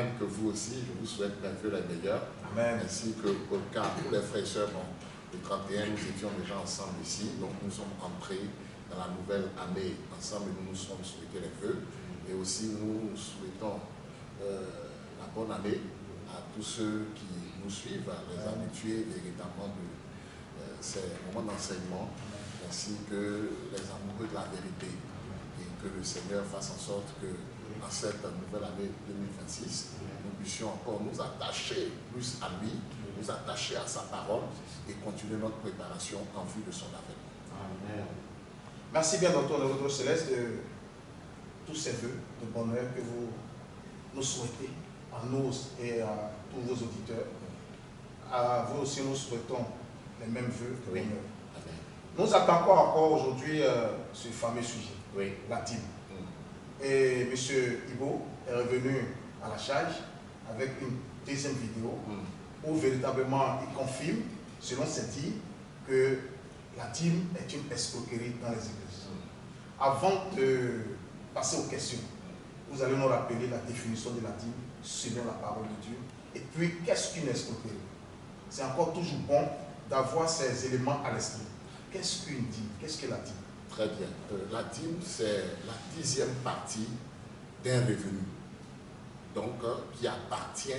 même que vous aussi, je vous souhaite bienvenue la meilleure. Amen. Ainsi que pour tous les frères et sœurs. Bon, le 31, nous étions déjà ensemble ici, donc nous sommes entrés dans la nouvelle année ensemble et nous nous sommes souhaités les vœux. Et aussi nous souhaitons la bonne année à tous ceux qui nous suivent, à les habitués véritablement de ces moments d'enseignement, ainsi que les amoureux de la vérité. Et que le Seigneur fasse en sorte que dans cette nouvelle année 2026, nous puissions encore nous attacher plus à lui, nous attacher à sa parole et continuer notre préparation en vue de son avènement. Amen. Merci bien, docteur de votre céleste, de tous ces vœux de bonheur que vous nous souhaitez à nous et à tous vos auditeurs. À vous aussi, nous souhaitons les mêmes vœux de bonheur. Amen. Nous attaquons encore aujourd'hui ce fameux sujet, Oui. la dîme. Et M. Ibo est revenu à la charge avec une deuxième vidéo où véritablement il confirme, selon ses dires, que la dîme est une escroquerie dans les églises. Avant de passer aux questions, vous allez nous rappeler la définition de la dîme selon la parole de Dieu. Et puis, qu'est-ce qu'une escroquerie? C'est encore toujours bon d'avoir ces éléments à l'esprit. Qu'est-ce qu'une dîme? Qu'est-ce que la dîme? Très bien. La dîme, c'est la 10e partie d'un revenu, donc qui appartient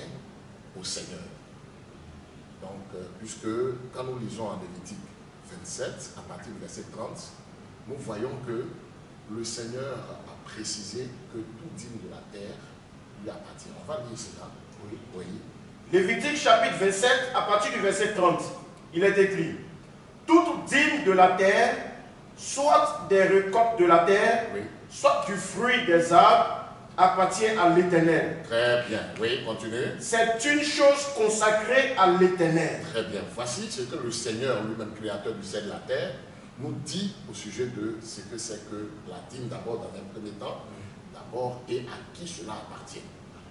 au Seigneur. Donc, puisque quand nous lisons en Lévitique 27, à partir du verset 30, nous voyons que le Seigneur a précisé que toute dîme de la terre lui appartient. On va lire cela. Oui. Oui. Lévitique chapitre 27, à partir du verset 30, il est écrit: toute dîme de la terre, soit des récoltes de la terre, Oui. soit du fruit des arbres, appartient à l'Éternel. Très bien. Oui, continuez. C'est une chose consacrée à l'Éternel. Très bien. Voici ce que le Seigneur, lui-même créateur du ciel et de la terre, nous dit au sujet de ce que c'est que la dîme d'abord dans un premier temps, d'abord, et à qui cela appartient.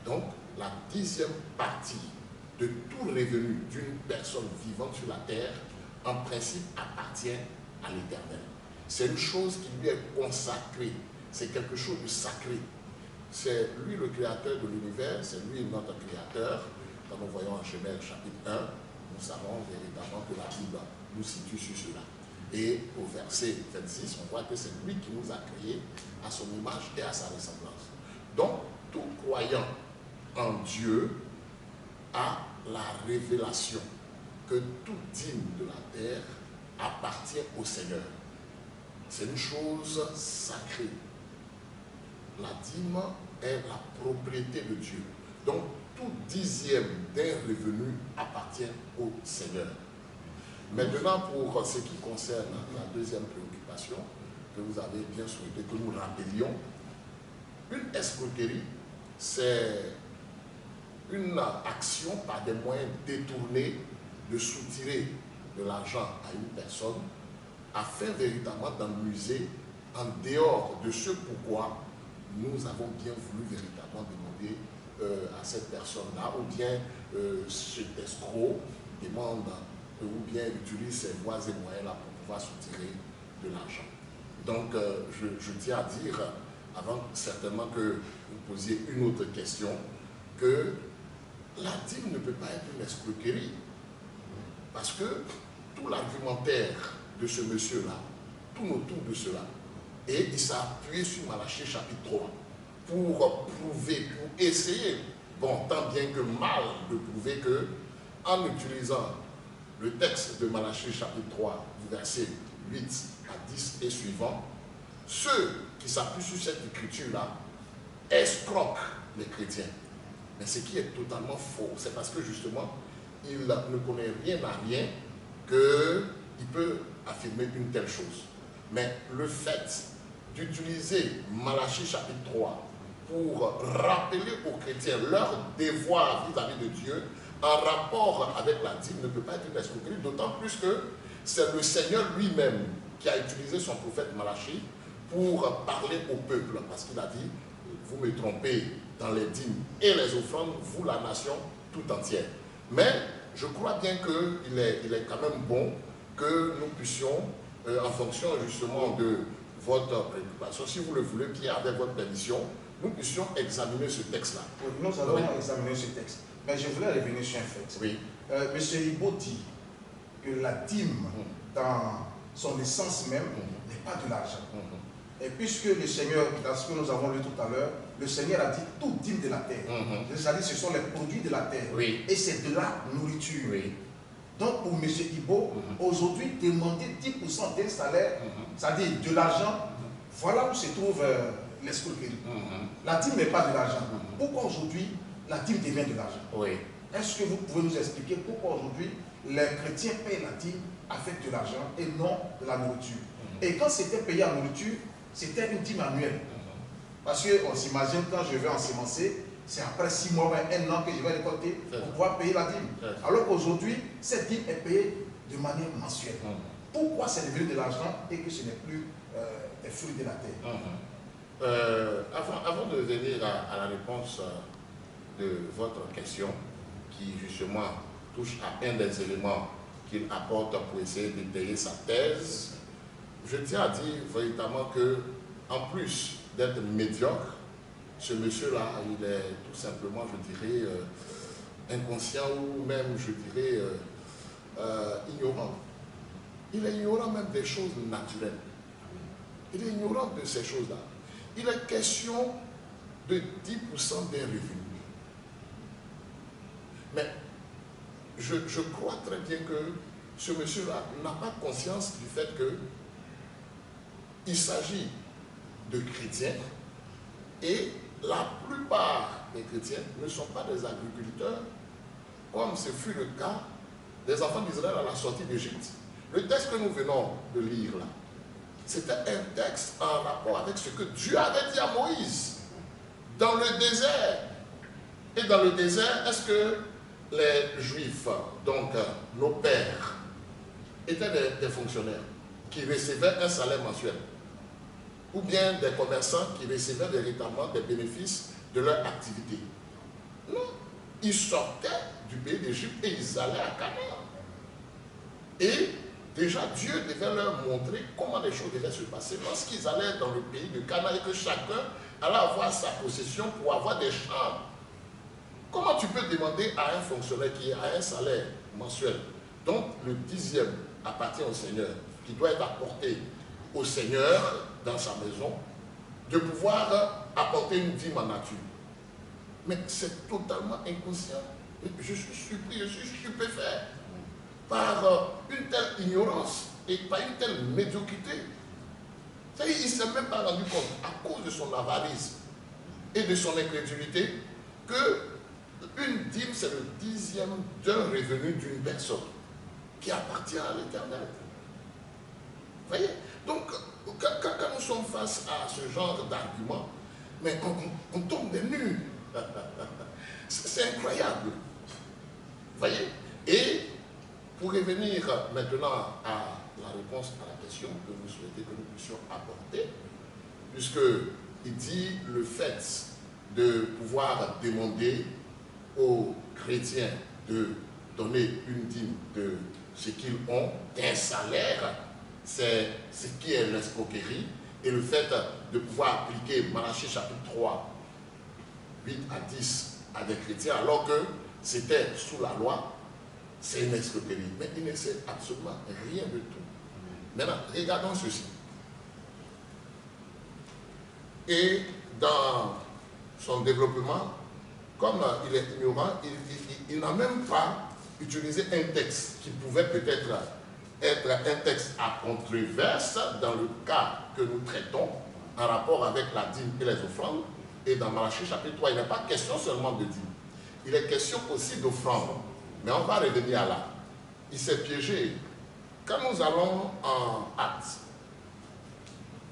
Donc, la 10e partie de tout revenu d'une personne vivante sur la terre, en principe, appartient à l'Éternel. C'est une chose qui lui est consacrée. C'est quelque chose de sacré. C'est lui le créateur de l'univers, c'est lui notre créateur. Quand nous voyons en Genèse chapitre 1, nous savons véritablement que la Bible nous situe sur cela. Et au verset 26, on voit que c'est lui qui nous a créés à son image et à sa ressemblance. Donc, tout croyant en Dieu a la révélation que toute dîme de la terre appartient au Seigneur. C'est une chose sacrée. La dîme est la propriété de Dieu. Donc, tout 10e d'un revenu appartient au Seigneur. Maintenant, pour ce qui concerne la deuxième préoccupation que vous avez bien souhaité que nous rappelions, une escroquerie, c'est une action par des moyens détournés de soutirer de l'argent à une personne afin véritablement d'en user en dehors de ce pourquoi nous avons bien voulu véritablement demander à cette personne-là, ou bien cet escroc demande ou bien utilise ces voies et moyens-là pour pouvoir soutirer de l'argent. Donc, je tiens à dire, avant certainement que vous posiez une autre question, que la dîme ne peut pas être une escroquerie. Parce que tout l'argumentaire de ce monsieur-là tourne autour de cela. Et il s'est appuyé sur Malachie chapitre 3 pour prouver, pour essayer, bon, tant bien que mal, de prouver que, en utilisant le texte de Malachie chapitre 3, verset 8 à 10 et suivant, ceux qui s'appuient sur cette écriture-là escroquent les chrétiens. Mais ce qui est totalement faux, c'est parce que justement, il ne connaît rien à rien qu'il peut affirmer une telle chose. Mais le fait d'utiliser Malachie chapitre 3 pour rappeler aux chrétiens leur devoir vis-à-vis de Dieu en rapport avec la dîme ne peut pas être une escroquerie, d'autant plus que c'est le Seigneur lui-même qui a utilisé son prophète Malachie pour parler au peuple, parce qu'il a dit: vous me trompez dans les dîmes et les offrandes, vous la nation tout entière. Mais je crois bien qu'il est quand même bon que nous puissions, en fonction justement de votre préoccupation, si vous le voulez, Pierre, avec votre permission, nous puissions examiner ce texte-là. Oui, nous allons examiner ce texte. Mais je voulais revenir sur un fait. Oui. Monsieur Ibo dit que la dîme, dans son essence même, n'est pas de l'argent. Et puisque le Seigneur, dans ce que nous avons lu tout à l'heure, le Seigneur a dit toute dîme de la terre. C'est-à-dire ce sont les produits de la terre. Oui. Et c'est de la nourriture. Oui. Donc pour M. Ibo, aujourd'hui, demander 10% d'un salaire, c'est-à-dire de l'argent, voilà où se trouve l'escroquerie. La dîme n'est pas de l'argent. Pourquoi aujourd'hui la dîme devient de l'argent? Oui. Est-ce que vous pouvez nous expliquer pourquoi aujourd'hui les chrétiens payent la dîme avec de l'argent et non de la nourriture? Et quand c'était payé en nourriture, c'était une dîme annuelle. Parce qu'on s'imagine quand je vais ensemencer, c'est après 6 mois, 1 an que je vais récolter pour pouvoir payer la dîme. Alors qu'aujourd'hui, cette dîme est payée de manière mensuelle. Pourquoi c'est devenu de l'argent et que ce n'est plus des fruits de la terre? Avant de venir à la réponse de votre question, qui justement touche à un des éléments qu'il apporte pour essayer d'étayer sa thèse, je tiens à dire véritablement que, en plus d'être médiocre, ce monsieur-là, il est tout simplement, je dirais, inconscient ou même, je dirais, ignorant. Il est ignorant même des choses naturelles. Il est ignorant de ces choses-là. Il est question de 10% des revenus. Mais je crois très bien que ce monsieur-là n'a pas conscience du fait qu'il s'agit de chrétiens et la plupart des chrétiens ne sont pas des agriculteurs comme ce fut le cas des enfants d'Israël à la sortie d'Égypte. Le texte que nous venons de lire là, c'était un texte en rapport avec ce que Dieu avait dit à Moïse dans le désert. Et dans le désert, est-ce que les Juifs, donc nos pères, étaient des fonctionnaires qui recevaient un salaire mensuel? Ou bien des commerçants qui recevaient véritablement des bénéfices de leur activité? Non, ils sortaient du pays d'Égypte et ils allaient à Canaan. Et déjà, Dieu devait leur montrer comment les choses devaient se passer lorsqu'ils allaient dans le pays de Canaan et que chacun allait avoir sa possession pour avoir des champs. Comment tu peux demander à un fonctionnaire qui a un salaire mensuel, donc le 10e appartient au Seigneur, qui doit être apporté au Seigneur dans sa maison, de pouvoir apporter une dîme en nature? Mais c'est totalement inconscient. Je suis surpris, je suis stupéfait par une telle ignorance et par une telle médiocrité. Il ne s'est même pas rendu compte, à cause de son avarisme et de son incrédulité, que une dîme, c'est le 10e d'un revenu d'une personne qui appartient à l'Éternel. Vous voyez? Donc, quand nous sommes face à ce genre d'argument, mais on tombe des nues. C'est incroyable. Vous voyez? Et pour revenir maintenant à la réponse à la question que vous souhaitez que nous puissions apporter, puisqu'il dit le fait de pouvoir demander aux chrétiens de donner une dîme de ce qu'ils ont, d'un salaire, c'est ce qui est l'escroquerie, et le fait de pouvoir appliquer Malachie chapitre 3, 8 à 10 à des chrétiens, alors que c'était sous la loi, c'est une escroquerie. Mais il ne sait absolument rien de tout. Maintenant, regardons ceci. Et dans son développement, comme il est ignorant, il n'a même pas utilisé un texte qui pouvait peut-être être un texte à controverse dans le cas que nous traitons en rapport avec la dîme et les offrandes. Et dans Malachie chapitre 3, il n'est pas question seulement de dîme. Il est question aussi d'offrande. Mais on va revenir à là. Il s'est piégé. Quand nous allons en Actes,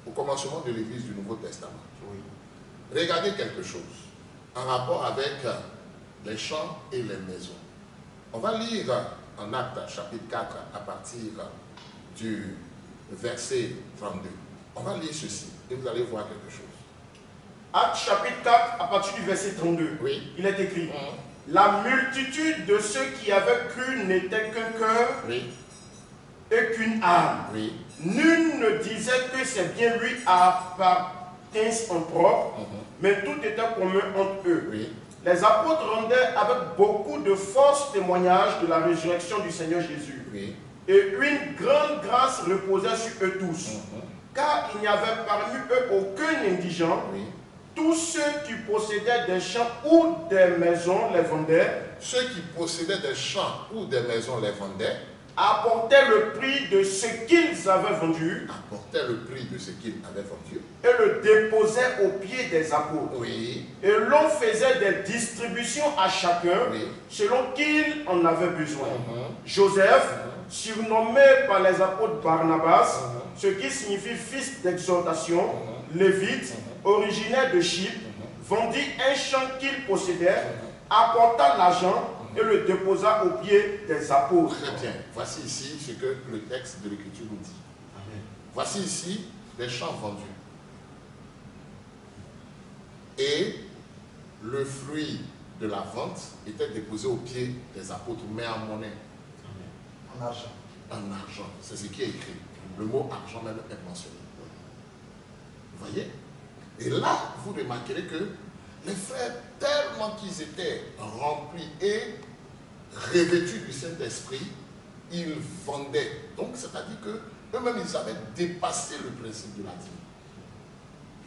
au commencement de l'Église du Nouveau Testament, regardez quelque chose en rapport avec les champs et les maisons. On va lire en Actes chapitre 4 à partir du verset 32. On va lire ceci et vous allez voir quelque chose. Actes chapitre 4 à partir du verset 32. Oui. Il est écrit: la multitude de ceux qui avaient cru n'était qu'un cœur et qu'une âme. Oui. Nul ne disait que c'est bien lui tinssent en propre, mais tout était commun entre eux. Oui. Les apôtres rendaient avec beaucoup de force témoignage de la résurrection du Seigneur Jésus. Oui. Et une grande grâce reposait sur eux tous. Car il n'y avait parmi eux aucun indigent. Oui. Tous ceux qui possédaient des champs ou des maisons les vendaient. Ceux qui possédaient des champs ou des maisons les vendaient. Apportaient le prix de ce qu'ils avaient vendu. Apportaient le prix de ce qu'ils avaient vendu. Et le déposaient aux pieds des apôtres. Oui. Et l'on faisait des distributions à chacun, Oui. selon qu'il en avait besoin. Joseph, surnommé par les apôtres Barnabas, ce qui signifie fils d'exhortation, lévite, originaire de Chypre, vendit un champ qu'il possédait, apporta l'argent et le déposa aux pieds des apôtres. Très bien. Voici ici ce que le texte de l'Écriture nous dit. Voici ici les champs vendus. Et le fruit de la vente était déposé aux pieds des apôtres, mais en monnaie. En argent. En argent. C'est ce qui est écrit. Le mot argent même est mentionné. Vous voyez? Et là, vous remarquerez que les frères, tellement qu'ils étaient remplis et revêtus du Saint-Esprit, ils vendaient. Donc, c'est-à-dire qu'eux-mêmes, ils avaient dépassé le principe de la dîme.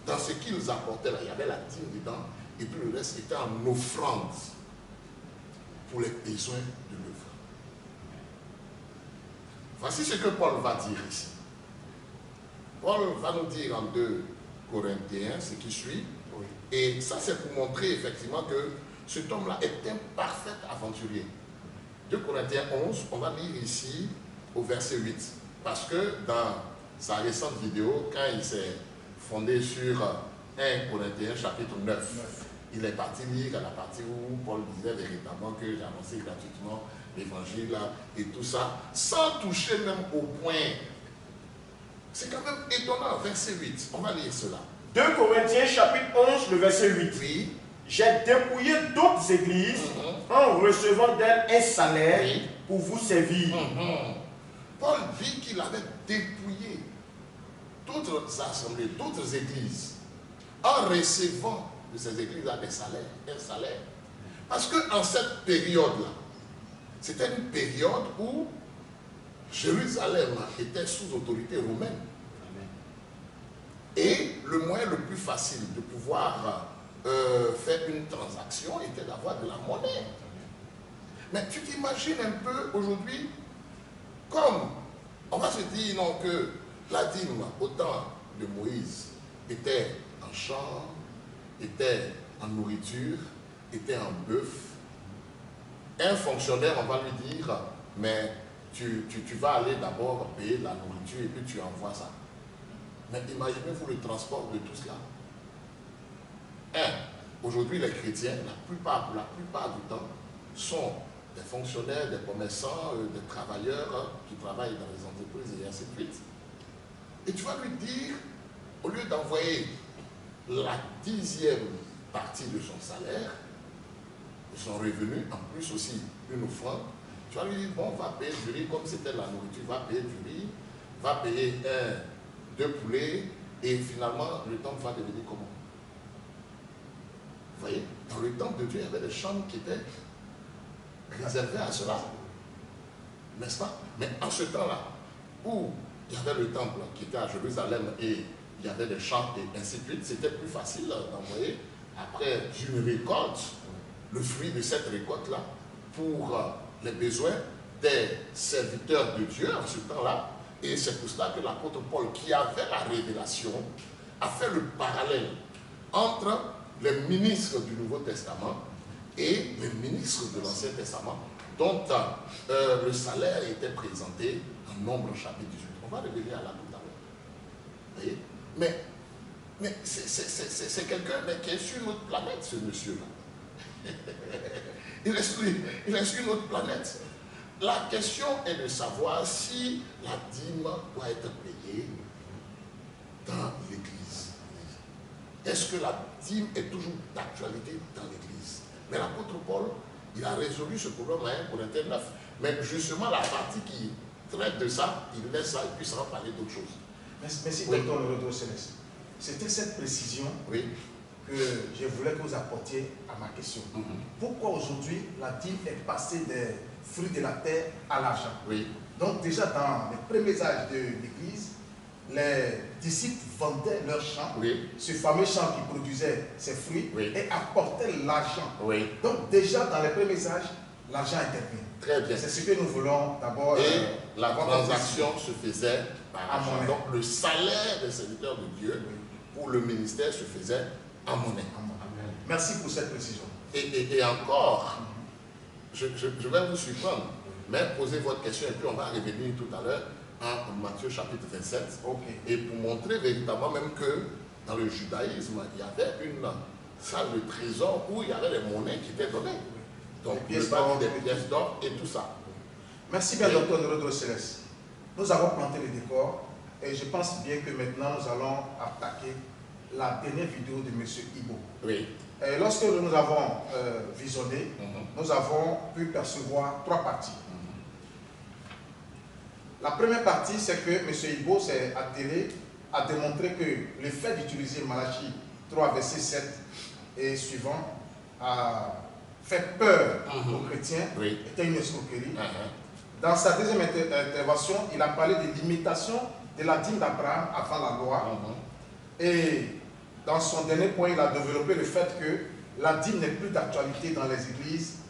Dans ce qu'ils apportaient là, il y avait la dîme dedans, et puis le reste était en offrande pour les besoins de l'œuvre. Voici ce que Paul va dire ici. Paul va nous dire en 2 Corinthiens, ce qui suit, et ça c'est pour montrer effectivement que cet homme-là est un parfait aventurier. 2 Corinthiens 11, on va lire ici au verset 8, parce que dans sa récente vidéo, quand il s'est fondé sur 1 Corinthiens chapitre 9, il est parti lire à la partie où Paul disait véritablement que j'ai annoncé gratuitement l'évangile et tout ça, sans toucher même au point. C'est quand même étonnant, verset 8. On va lire cela. 2 Corinthiens chapitre 11, le verset 8. Oui. J'ai dépouillé d'autres églises en recevant d'elles un salaire pour vous servir. Paul dit qu'il avait dépouillé d'autres assemblées, d'autres églises, en recevant de ces églises-là des salaires, un salaire. Parce qu'en cette période-là, c'était une période où Jérusalem était sous autorité romaine. Et le moyen le plus facile de pouvoir faire une transaction était d'avoir de la monnaie. Mais tu t'imagines un peu aujourd'hui, comme on va se dire non, que la dîme au temps de Moïse était en champ, était en nourriture, était en bœuf. Un fonctionnaire, on va lui dire, mais tu vas aller d'abord payer de la nourriture et puis tu envoies ça. Mais imaginez-vous le transport de tout cela. Aujourd'hui les chrétiens, pour la plupart du temps, sont des fonctionnaires, des commerçants, des travailleurs qui travaillent dans les entreprises et ainsi de suite. Et tu vas lui dire, au lieu d'envoyer la 10e partie de son salaire, de son revenu, en plus aussi une offrande, tu vas lui dire, bon, va payer du riz comme c'était la nourriture, va payer du riz, va payer 2 poulets, et finalement, le temple va devenir comment? Vous voyez, dans le temple de Dieu, il y avait des chambres qui étaient réservées à cela. N'est-ce pas? Mais en ce temps-là, où il y avait le temple qui était à Jérusalem et il y avait des champs et ainsi de suite, c'était plus facile d'envoyer après une récolte, le fruit de cette récolte-là, pour les besoins des serviteurs de Dieu en ce temps-là. Et c'est pour cela que l'apôtre Paul, qui avait la révélation, a fait le parallèle entre les ministres du Nouveau Testament et les ministres de l'Ancien Testament, dont le salaire était présenté en Nombre chapitre 18. On va revenir à là tout à l'heure. Vous voyez? Mais c'est quelqu'un qui est sur notre planète, ce monsieur-là. il est sur une autre planète. La question est de savoir si la dîme doit être payée dans l'Église. Est-ce que la dîme est toujours d'actualité dans l'Église? Mais l'apôtre Paul, il a résolu ce problème à 1 Corinthiens 9. Mais justement, la partie qui traite de ça, il laisse ça et puis ça va parler d'autre chose. Merci, docteur le retour céleste. c'était cette précision oui. que je voulais que vous apportiez à ma question. Pourquoi aujourd'hui la dîme est passée des fruits de la terre à l'argent? Oui. Donc déjà dans les premiers âges de l'Église, les disciples vendaient leurs champs, oui. ce fameux champ qui produisait ses fruits, oui. et apportaient l'argent. Oui. Donc déjà dans les premiers âges, l'argent intervient. Très bien. C'est ce que nous voulons d'abord. Et la transaction se faisait par à argent. monnaie. Donc le salaire des serviteurs de Dieu pour le ministère se faisait en monnaie. Merci pour cette précision. Et encore, je vais vous surprendre, mais posez votre question et puis on va revenir tout à l'heure en Matthieu chapitre 27. Okay. Et pour montrer véritablement même que dans le judaïsme, il y avait une salle de trésor où il y avait les monnaies qui étaient données. Donc, des pièces d'or et tout ça. Merci bien, docteur Nerodro Céleste. Nous avons planté le décor et je pense bien que maintenant nous allons attaquer la dernière vidéo de M. Ibo. Oui. Et lorsque nous avons visionné, nous avons pu percevoir trois parties. La première partie, c'est que M. Ibo s'est attelé à démontrer que le fait d'utiliser Malachie 3, verset 7 et suivant a fait peur aux chrétiens, était une escroquerie. Dans sa deuxième intervention, il a parlé de l'imitation de la dîme d'Abraham avant la loi. Et dans son dernier point, il a développé le fait que la dîme n'est plus d'actualité dans les églises.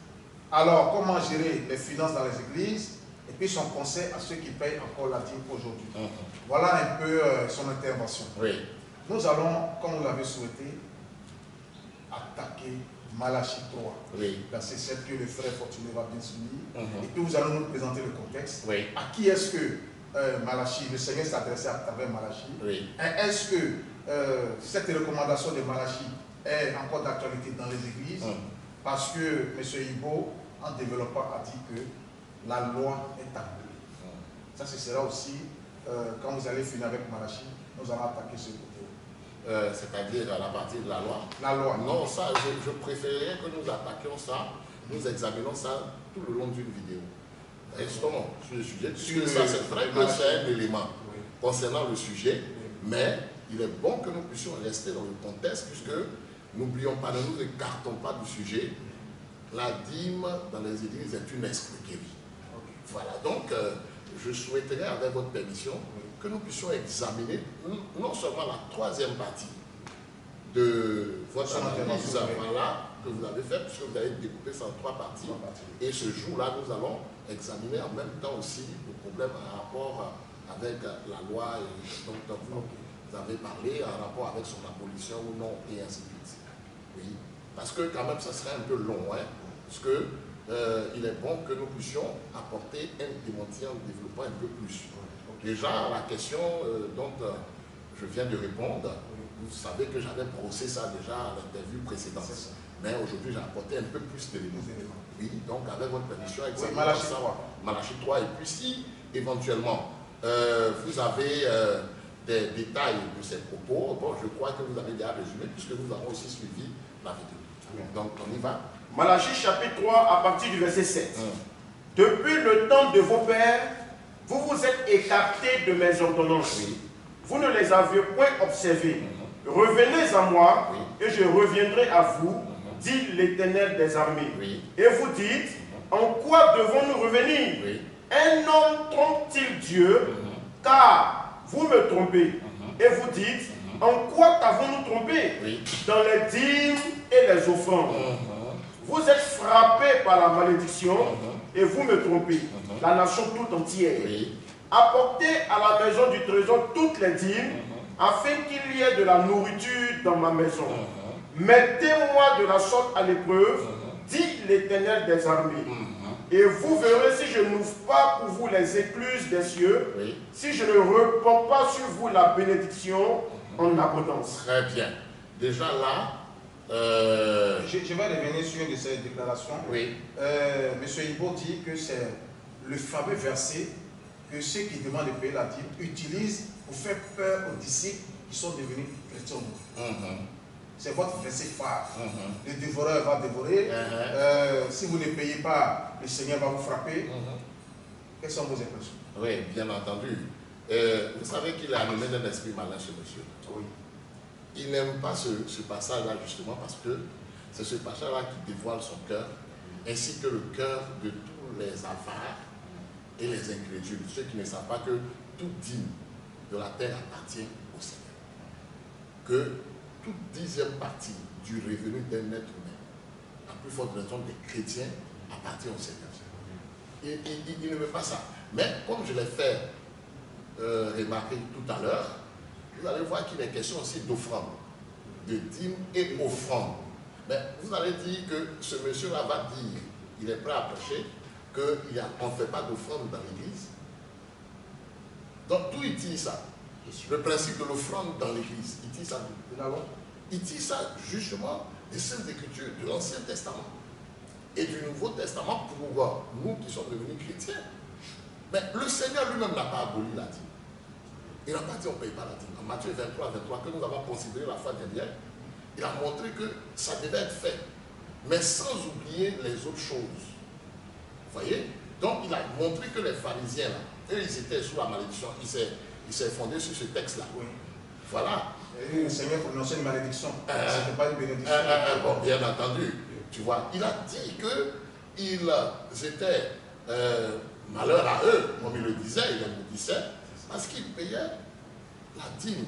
Alors, comment gérer les finances dans les églises? Et puis son conseil à ceux qui payent encore la dîme aujourd'hui. Voilà un peu son intervention. Nous allons, comme vous l'avez souhaité, attaquer Malachie 3, verset 7, que le frère Fortuné va bien souligner. Et puis vous allons nous présenter le contexte. À qui est-ce que Malachie, le Seigneur s'adressait à travers Malachie? Est-ce que cette recommandation de Malachie est encore d'actualité dans les églises? Parce que M. Ibo, en développant, a dit que la loi est abolie. Ça, ce sera aussi, quand vous allez finir avec Malachie, nous allons attaquer ce côté. C'est-à-dire à la partie de la loi. La loi. Non, ça, je préférerais que nous attaquions ça, nous examinons ça tout le long d'une vidéo. Restons sur le sujet, puisque ça, c'est vrai que c'est un élément concernant le sujet, mais il est bon que nous puissions rester dans le contexte, puisque n'oublions pas, ne nous écartons pas du sujet. La dîme dans les églises est une escroquerie. Voilà, donc je souhaiterais, avec votre permission, que nous puissions examiner non seulement la troisième partie de votre analyse que vous avez faite, puisque vous avez découpé ça en trois parties. Et ce jour-là, nous allons examiner en même temps aussi le problème en rapport avec la loi et dont vous avez parlé, en rapport avec son abolition ou non, et ainsi de suite. Oui, parce que quand même, ça serait un peu long, hein, parce que il est bon que nous puissions apporter un démenti en développant un peu plus. Déjà, la question dont je viens de répondre, vous savez que j'avais brossé ça déjà à l'interview précédente. Mais aujourd'hui, j'ai apporté un peu plus d'éléments. Oui, donc avec votre permission, Malachie 3. Malachie 3. Et puis si, éventuellement, vous avez des détails de ces propos, bon, je crois que vous avez déjà résumé, puisque nous avons aussi suivi la vidéo. Donc, on y va. Malachie chapitre 3 à partir du verset 7. Depuis le temps de vos pères, vous vous êtes écartés de mes ordonnances. Vous ne les aviez point observées. Revenez à moi et je reviendrai à vous, dit l'Éternel des armées. Et vous dites, en quoi devons-nous revenir? Un homme trompe-t-il Dieu? Car vous me trompez. Et vous dites, en quoi t'avons-nous trompé? Dans les dîmes et les offrandes. Vous êtes frappés par la malédiction et vous me trompez, la nation tout entière. Apportez à la maison du trésor toutes les dîmes, afin qu'il y ait de la nourriture dans ma maison. Mettez-moi de la sorte à l'épreuve, dit l'Éternel des armées. Et vous verrez si je n'ouvre pas pour vous les écluses des cieux, si je ne répands pas sur vous la bénédiction en abondance. Très bien. Déjà là, je vais revenir sur une de ces déclarations. Monsieur Ibo dit que c'est le fameux verset que ceux qui demandent de payer la dîme utilisent pour faire peur aux disciples qui sont devenus chrétiens. C'est votre verset phare. Le dévoreur va dévorer. Si vous ne payez pas, le Seigneur va vous frapper. Quelles sont vos impressions? Oui, bien entendu. Vous savez qu'il est animé d'un esprit malin, ce monsieur. il n'aime pas ce passage-là justement parce que c'est ce passage-là qui dévoile son cœur, ainsi que le cœur de tous les avares et les incrédules, ceux qui ne savent pas que toute dîme de la terre appartient au Seigneur. Que toute 10e partie du revenu d'un être humain, à plus forte raison des chrétiens, appartient au Seigneur. Il ne veut pas ça. Mais comme je l'ai fait remarquer tout à l'heure, vous allez voir qu'il est question aussi d'offrande, de dîme et offrande. Mais vous allez dire que ce monsieur-là va dire, il est prêt à prêcher, qu'on ne fait pas d'offrande dans l'église. Donc d'où il tire ça? Le principe de l'offrande dans l'église, il tire ça d'où? Il tire ça justement des Saintes Écritures, de l'Ancien Testament et du Nouveau Testament pour nous qui sommes devenus chrétiens. Mais le Seigneur lui-même n'a pas aboli la dîme. Il n'a pas dit on ne paye pas la dîme. En Matthieu 23, que nous avons considéré la fois dernière, il a montré que ça devait être fait, mais sans oublier les autres choses. Vous voyez? Donc il a montré que les pharisiens, là, eux, ils étaient sous la malédiction. Il s'est fondé sur ce texte-là. Oui. Voilà. Et le Seigneur prononçait une malédiction. Ce n'était pas une bénédiction. Bon, bien entendu. Tu vois, il a dit qu'ils étaient malheur à eux, comme il le disait, il le maudissait, parce qu'ils payaient la dîme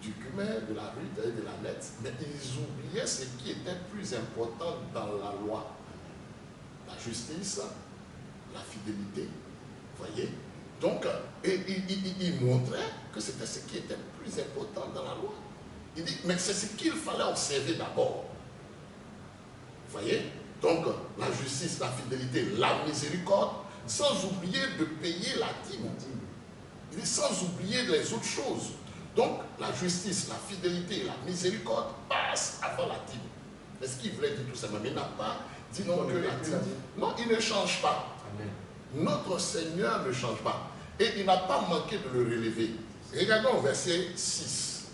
du cumin, de la rue et de la nette, mais ils oubliaient ce qui était plus important dans la loi. La justice, la fidélité. Vous voyez? Donc, il montrait que c'était ce qui était plus important dans la loi. Il dit, mais c'est ce qu'il fallait observer d'abord. Vous voyez? Donc, la justice, la fidélité, la miséricorde, sans oublier de payer la dîme. Il dit, sans oublier les autres choses. Donc, la justice, la fidélité, la miséricorde passent avant la dîme. Mais ce qu'il voulait dire tout simplement, il n'a pas dit non que la dîme. Non, il ne change pas. Amen. Notre Seigneur ne change pas. Et il n'a pas manqué de le relever. Regardons au verset 6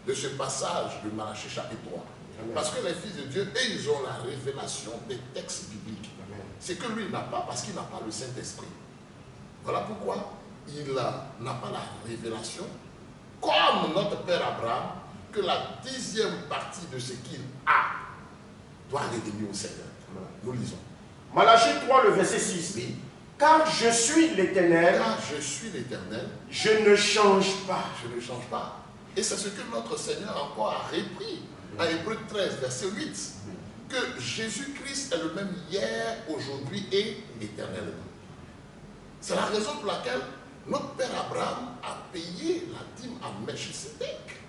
de ce passage de Malachie chapitre 3. Amen. Parce que les fils de Dieu, eux, ils ont la révélation des textes bibliques. C'est que lui, il n'a pas parce qu'il n'a pas le Saint-Esprit. Voilà pourquoi il n'a pas la révélation, comme notre Père Abraham, que la 10e partie de ce qu'il a doit revenir au Seigneur. Nous lisons. Malachie 3, le verset 6. Oui. Car je suis l'Éternel. Car je suis l'Éternel. Je ne change pas. Je ne change pas. Et c'est ce que notre Seigneur encore a repris à Hébreux 13, verset 8. Que Jésus-Christ est le même hier, aujourd'hui et éternellement. C'est la raison pour laquelle notre Père Abraham a payé la dîme à Melchisédek.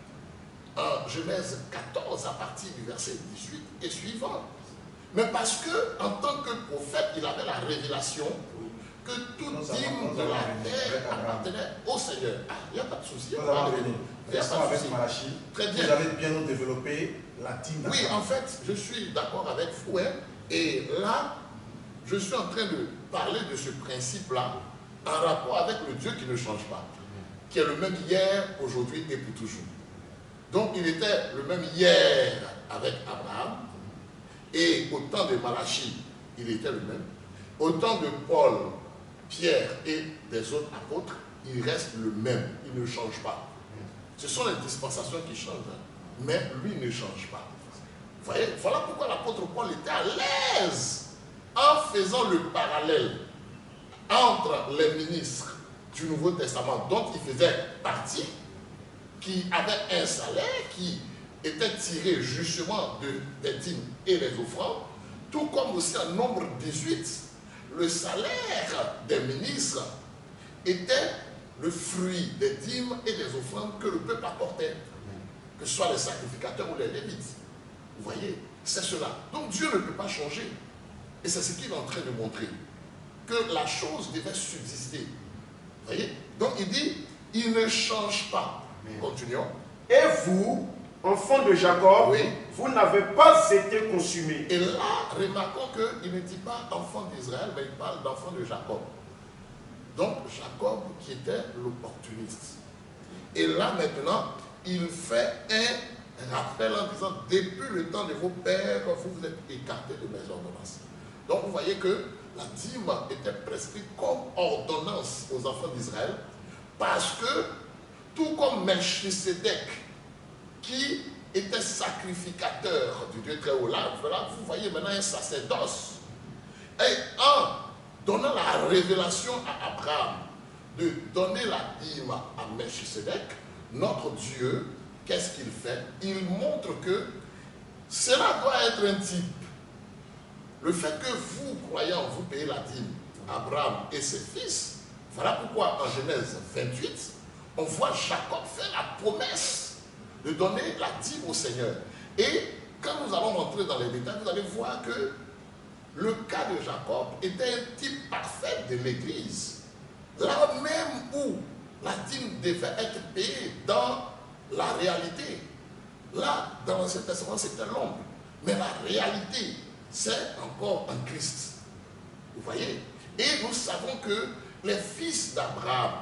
En Genèse 14, à partir du verset 18 et suivant. Mais parce que, en tant que prophète, il avait la révélation que toute dîme de la terre appartenait au Seigneur. Ah, il n'y a pas de souci. Nous allons revenir. Restons avec Malachie. Très bien. Vous avez bien nous développé la dîme. Oui, en fait, je suis d'accord avec vous. Hein, et là, je suis en train de parler de ce principe-là en rapport avec le Dieu qui ne change pas, qui est le même hier, aujourd'hui et pour toujours. Donc, il était le même hier avec Abraham, et au temps de Malachie, il était le même. Au temps de Paul, Pierre et des autres apôtres, il reste le même, il ne change pas. Ce sont les dispensations qui changent, mais lui ne change pas. Vous voyez, voilà pourquoi l'apôtre Paul était à l'aise en faisant le parallèle entre les ministres du Nouveau Testament dont il faisait partie, qui avaient un salaire qui était tiré justement des dîmes et des offrandes, tout comme aussi en nombre 18, le salaire des ministres était le fruit des dîmes et des offrandes que le peuple apportait, que ce soit les sacrificateurs ou les lévites. Vous voyez, c'est cela. Donc Dieu ne peut pas changer. Et c'est ce qu'il est en train de montrer. Que la chose devait subsister. Vous voyez? Donc il dit, il ne change pas. Continuons. Et vous, enfants de Jacob, oui, vous n'avez pas été consumés. Et là, remarquons qu'il ne dit pas enfants d'Israël, mais il parle d'enfants de Jacob. Donc Jacob qui était l'opportuniste. Et là maintenant, il fait un rappel en disant, depuis le temps de vos pères, vous vous êtes écartés de mes ordonnances. Donc vous voyez que la dîme était prescrite comme ordonnance aux enfants d'Israël, parce que, tout comme Melchisédek, qui était sacrificateur du Dieu très haut. Là, vous voyez maintenant un sacerdoce. Et en donnant la révélation à Abraham de donner la dîme à Melchisedec, notre Dieu, qu'est-ce qu'il fait? Il montre que cela doit être un type. Le fait que vous, croyants, vous payez la dîme, Abraham et ses fils, voilà pourquoi en Genèse 28, on voit Jacob faire la promesse de donner la dîme au Seigneur. Et quand nous allons rentrer dans les détails, vous allez voir que le cas de Jacob était un type parfait de l'Église. Là même où la dîme devait être payée dans la réalité. Là, dans l'Ancien Testament, c'était l'ombre. Mais la réalité, c'est encore en Christ. Vous voyez? Et nous savons que les fils d'Abraham,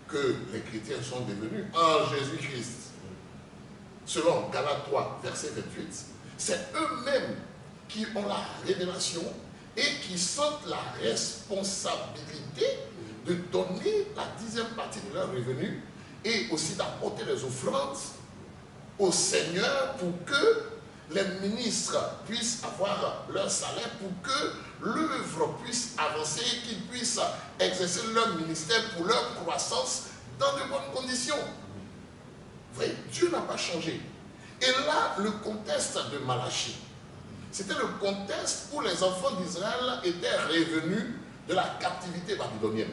que les chrétiens sont devenus en Jésus-Christ, selon Galates 3, verset 28, c'est eux-mêmes qui ont la révélation et qui sentent la responsabilité de donner la 10e partie de leur revenu et aussi d'apporter les offrandes au Seigneur pour que les ministres puissent avoir leur salaire, pour que l'œuvre puisse avancer et qu'ils puissent exercer leur ministère pour leur croissance dans de bonnes conditions. Vous voyez, Dieu n'a pas changé. Et là, le contexte de Malachie, c'était le contexte où les enfants d'Israël étaient revenus de la captivité babylonienne.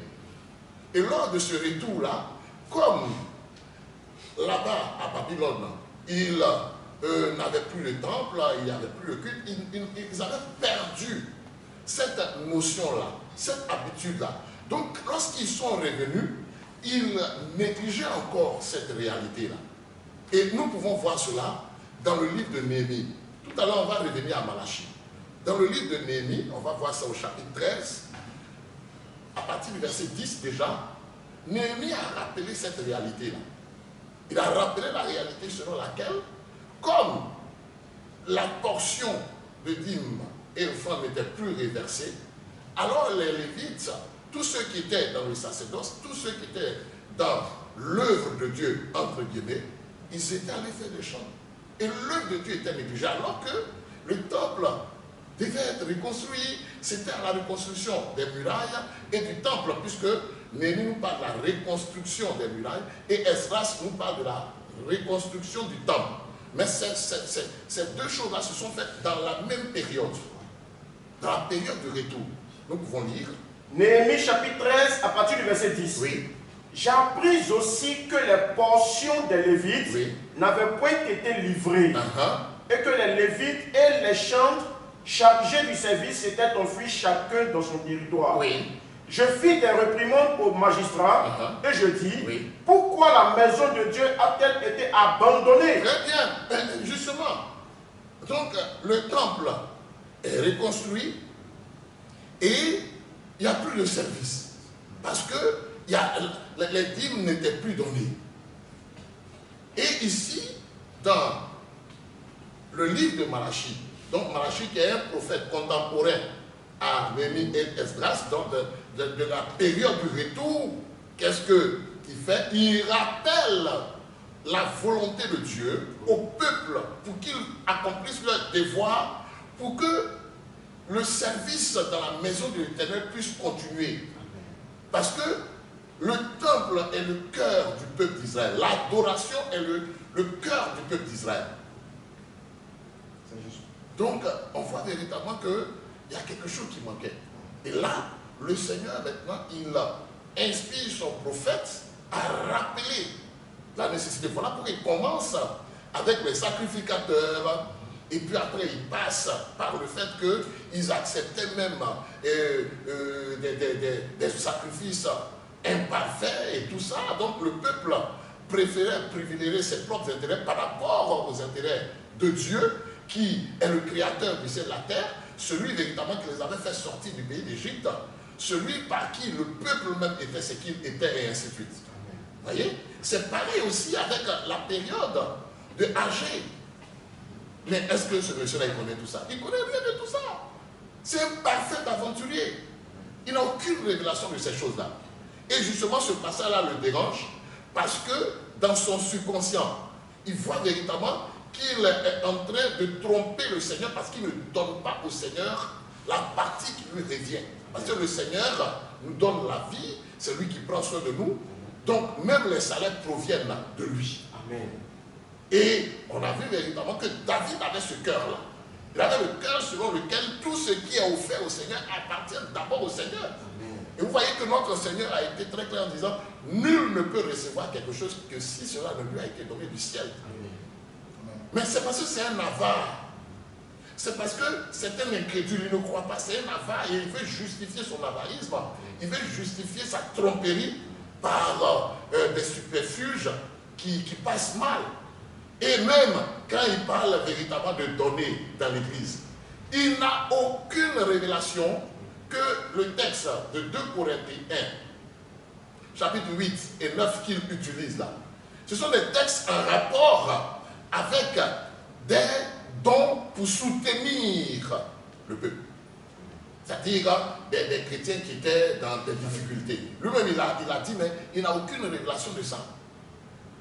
Et lors de ce retour-là, comme là-bas à Babylone, ils n'avaient plus le temple, il n'y avait plus le culte, ils avaient perdu cette notion-là, cette habitude-là. Donc, lorsqu'ils sont revenus, ils négligeaient encore cette réalité-là. Et nous pouvons voir cela dans le livre de Néhémie. Tout à l'heure, on va revenir à Malachie. Dans le livre de Néhémie, on va voir ça au chapitre 13, à partir du verset 10 déjà, Néhémie a rappelé cette réalité-là. Il a rappelé la réalité selon laquelle, comme la portion de dîme et offrande n'était plus réversée, alors les Lévites, tous ceux qui étaient dans le sacerdoce, tous ceux qui étaient dans l'œuvre de Dieu, entre guillemets, ils étaient allés faire des chants. Et l'œuvre de Dieu était négligée, alors que le temple devait être reconstruit. C'était à la reconstruction des murailles et du temple, puisque Néhémie nous parle de la reconstruction des murailles et Esdras nous parle de la reconstruction du temple. Mais ces deux choses-là se sont faites dans la même période, dans la période de retour. Nous pouvons lire. Néhémie chapitre 13 à partir du verset 10. Oui. J'appris aussi que les portions des Lévites n'avaient point été livrées et que les Lévites et les chantres chargés du service s'étaient enfuis chacun dans son territoire. Oui. Je fis des réprimandes aux magistrats et je dis, pourquoi la maison de Dieu a-t-elle été abandonnée? Très bien, justement. Donc, le temple est reconstruit et il n'y a plus de service. Parce que les dîmes n'étaient plus données. Et ici, dans le livre de Malachie, donc Malachie qui est un prophète contemporain à Néhémie et Esdras, donc de la période du retour, qu'est-ce qu'il fait? Il rappelle la volonté de Dieu au peuple pour qu'ils accomplissent leur devoir, pour que le service dans la maison de l'Éternel puisse continuer. Parce que le temple est le cœur du peuple d'Israël. L'adoration est le cœur du peuple d'Israël. Donc, on voit véritablement qu'il y a quelque chose qui manquait. Et là, le Seigneur, maintenant, il inspire son prophète à rappeler la nécessité. Voilà pourquoi il commence avec les sacrificateurs, et puis après, il passe par le fait qu'ils acceptaient même des sacrifices imparfaits et tout ça. Donc, le peuple préférait privilégier ses propres intérêts par rapport aux intérêts de Dieu, qui est le créateur du ciel et de la terre, celui véritablement qui les avait fait sortir du pays d'Égypte, celui par qui le peuple même était ce qu'il était, et ainsi de suite. Vous voyez? C'est pareil aussi avec la période de Agé. Mais est-ce que ce monsieur-là, il connaît tout ça? Il ne connaît rien de tout ça. C'est un parfait aventurier. Il n'a aucune révélation de ces choses-là. Et justement, ce passage-là le dérange parce que dans son subconscient, il voit véritablement qu'il est en train de tromper le Seigneur parce qu'il ne donne pas au Seigneur la partie qui lui revient. Parce que le Seigneur nous donne la vie, c'est lui qui prend soin de nous. Donc même les salaires proviennent de lui. Amen. Et on a vu véritablement que David avait ce cœur-là. Il avait le cœur selon lequel tout ce qui est offert au Seigneur appartient d'abord au Seigneur. Amen. Et vous voyez que notre Seigneur a été très clair en disant, nul ne peut recevoir quelque chose que si cela ne lui a été donné du ciel. Amen. Mais c'est parce que c'est un avare. C'est parce que c'est un incrédule, il ne croit pas, c'est un avare et il veut justifier son avarisme. Il veut justifier sa tromperie par des subterfuges qui passent mal. Et même quand il parle véritablement de donner dans l'Église, il n'a aucune révélation que le texte de 2 Corinthiens 1, chapitre 8 et 9 qu'il utilise là. Ce sont des textes en rapport avec des dons pour soutenir le peuple. C'est-à-dire des chrétiens qui étaient dans des difficultés. Lui-même, il a dit, mais il n'a aucune révélation de ça.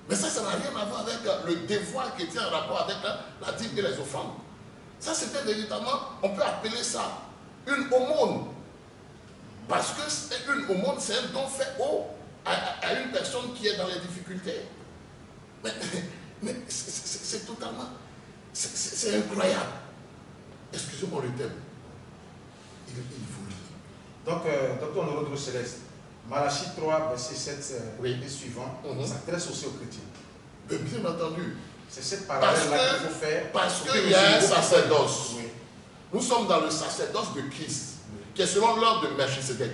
Mais ça n'a rien à voir avec le devoir chrétien en rapport avec la dîme et les offrandes. Ça, c'était véritablement, on peut appeler ça une aumône. Parce que une aumône, c'est un don fait à une personne qui est dans les difficultés. Mais c'est totalement, c'est incroyable. Excusez-moi le thème. Il vous lit. Donc, docteur Norodro Céleste, Malachie 3, verset 7 et suivant, s'adresse aussi aux chrétiens. Bien entendu. C'est cette parallèle-là qu'il faut faire. Parce qu'il y a un sacerdoce. Oui. Nous sommes dans le sacerdoce de Christ, qui est selon l'ordre de Melchisedec.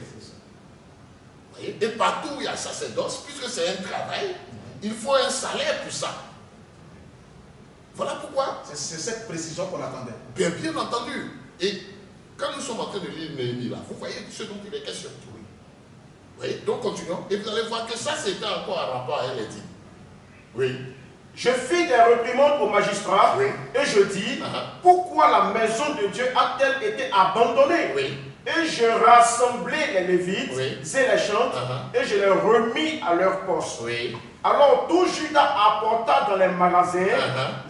Et partout où il y a sacerdoce, puisque c'est un travail, il faut un salaire pour ça. Voilà pourquoi. C'est cette précision qu'on attendait. Bien entendu. Et quand nous sommes en train de lire Néhémie, là, vous voyez ce dont il est question. Oui. Vous voyez? Donc continuons. Et vous allez voir que ça, c'était encore un rapport à elle, dit. Oui. Je fis des réprimandes aux magistrats et je dis, pourquoi la maison de Dieu a-t-elle été abandonnée? Et je rassemblai les Lévites et les chantres et je les remis à leur poste. Alors tout Judas apporta dans les magasins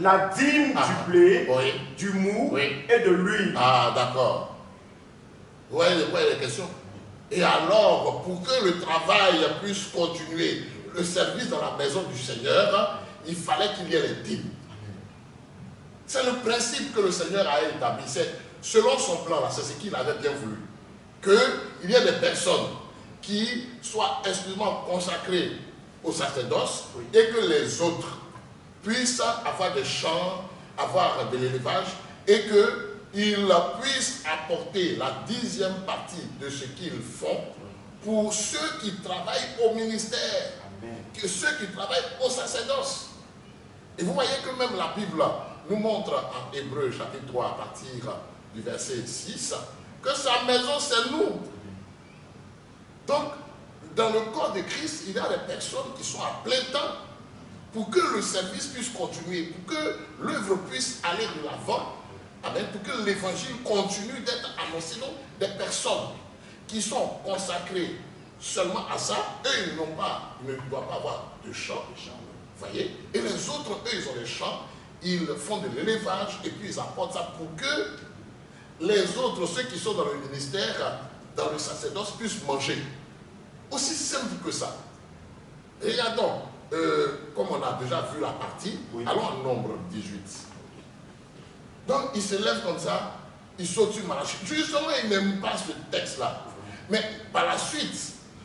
la dîme du blé, du mou et de l'huile. Ah, d'accord. Vous voyez les questions? Et alors, pour que le travail puisse continuer, le service dans la maison du Seigneur, il fallait qu'il y ait les dîmes. C'est le principe que le Seigneur a établi. C'est selon son plan, c'est ce qu'il avait bien voulu. Qu'il y ait des personnes qui soient exclusivement consacrées au sacerdoce et que les autres puissent avoir des champs, avoir de l'élevage et qu'ils puissent apporter la 10e partie de ce qu'ils font pour ceux qui travaillent au ministère, que ceux qui travaillent au sacerdoce. Et vous voyez que même la Bible nous montre en Hébreu chapitre 3 à partir du verset 6 que sa maison c'est nous. Donc dans le corps de Christ, il y a des personnes qui sont à plein temps pour que le service puisse continuer, pour que l'œuvre puisse aller de l'avant, pour que l'évangile continue d'être annoncé. Donc des personnes qui sont consacrées seulement à ça, eux ils ne doivent pas avoir de champ. Vous voyez? Et les autres, eux, ils ont des champs, ils font de l'élevage et puis ils apportent ça pour que les autres, ceux qui sont dans le ministère, dans le sacerdoce, puissent manger. Aussi simple que ça. Regardons, comme on a déjà vu la partie, allons en Nombre 18. Donc il se lève comme ça, il saute sur Malachie. Justement, il n'aime pas ce texte-là. Mais par la suite,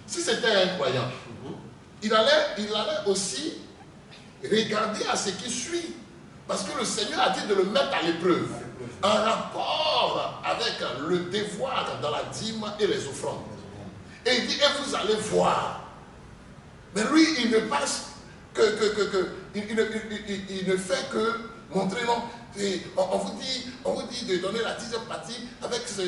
si c'était un croyant, il allait aussi regarder à ce qui suit. Parce que le Seigneur a dit de le mettre à l'épreuve. En rapport avec le devoir dans la dîme et les offrandes. Et il dit, et vous allez voir. Mais lui, il ne passe il ne fait que montrer, non. Et on vous dit de donner la 10e partie avec ce,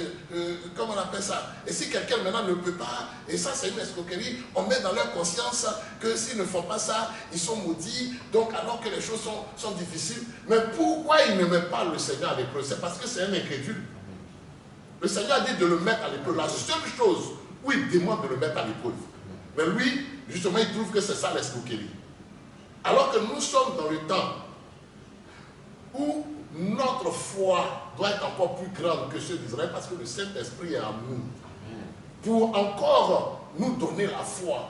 comment on appelle ça. Et si quelqu'un maintenant ne peut pas, et ça c'est une escroquerie, on met dans leur conscience que s'ils ne font pas ça, ils sont maudits, donc alors que les choses sont difficiles. Mais pourquoi il ne met pas le Seigneur à l'épreuve? C'est parce que c'est un incrédule. Le Seigneur a dit de le mettre à l'épreuve. La seule chose où il demande de le mettre à l'épreuve. Mais lui, justement, il trouve que c'est ça l'escroquerie. Alors que nous sommes dans le temps où notre foi doit être encore plus grande que ceux d'Israël parce que le Saint-Esprit est en nous. Pour encore nous donner la foi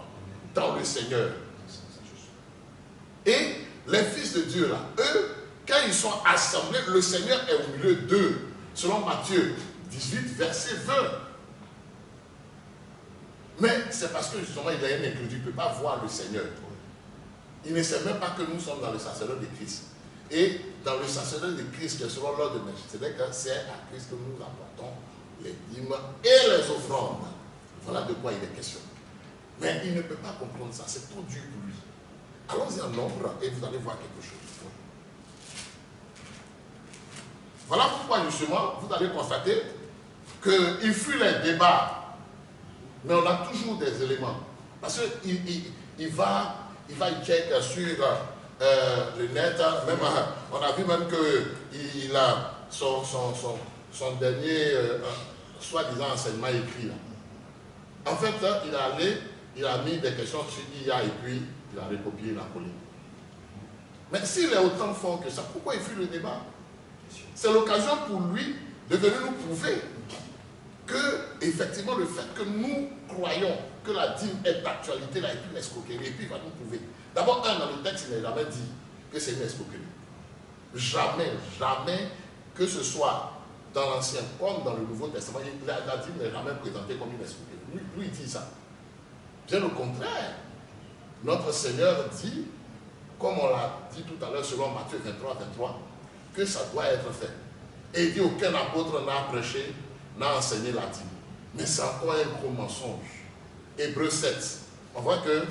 dans le Seigneur. Et les fils de Dieu, là, eux, quand ils sont assemblés, le Seigneur est au milieu d'eux. Selon Matthieu 18, verset 20. Mais c'est parce que justement, il a un incrédule, il ne peut pas voir le Seigneur. Il ne sait même pas que nous sommes dans le sacerdoce de Christ. Et dans le sacerdoce de Christ, qui est selon l'ordre de Melchizedek, c'est à Christ que nous apportons les dîmes et les offrandes. Voilà de quoi il est question. Mais il ne peut pas comprendre ça, c'est trop dur pour lui. Allons-y en nombre et vous allez voir quelque chose. Voilà pourquoi justement, vous allez constater qu'il fut les débats, mais on a toujours des éléments. Parce qu'il va check sur le net, même, on a vu même qu'il a son dernier, soi-disant, enseignement écrit. Là. En fait, il a mis des questions sur IA et puis il a recopié la collé. Mais s'il est autant fort que ça, pourquoi il fuit le débat? C'est l'occasion pour lui de venir nous prouver que, effectivement, le fait que nous croyons que la dîme est d'actualité, là, et puis l'escroquerie, et puis il va nous prouver. D'abord, dans le texte, il n'a jamais dit que c'est une escroquerie. Jamais, jamais, que ce soit dans l'Ancien comme dans le Nouveau Testament, la dîme n'est jamais présentée comme une escroquerie. Lui, il dit ça. Bien au contraire, notre Seigneur dit, comme on l'a dit tout à l'heure selon Matthieu 23, 23, que ça doit être fait. Et il dit, aucun apôtre n'a prêché, n'a enseigné la dîme. Mais c'est encore un gros mensonge. Hébreux 7, on voit que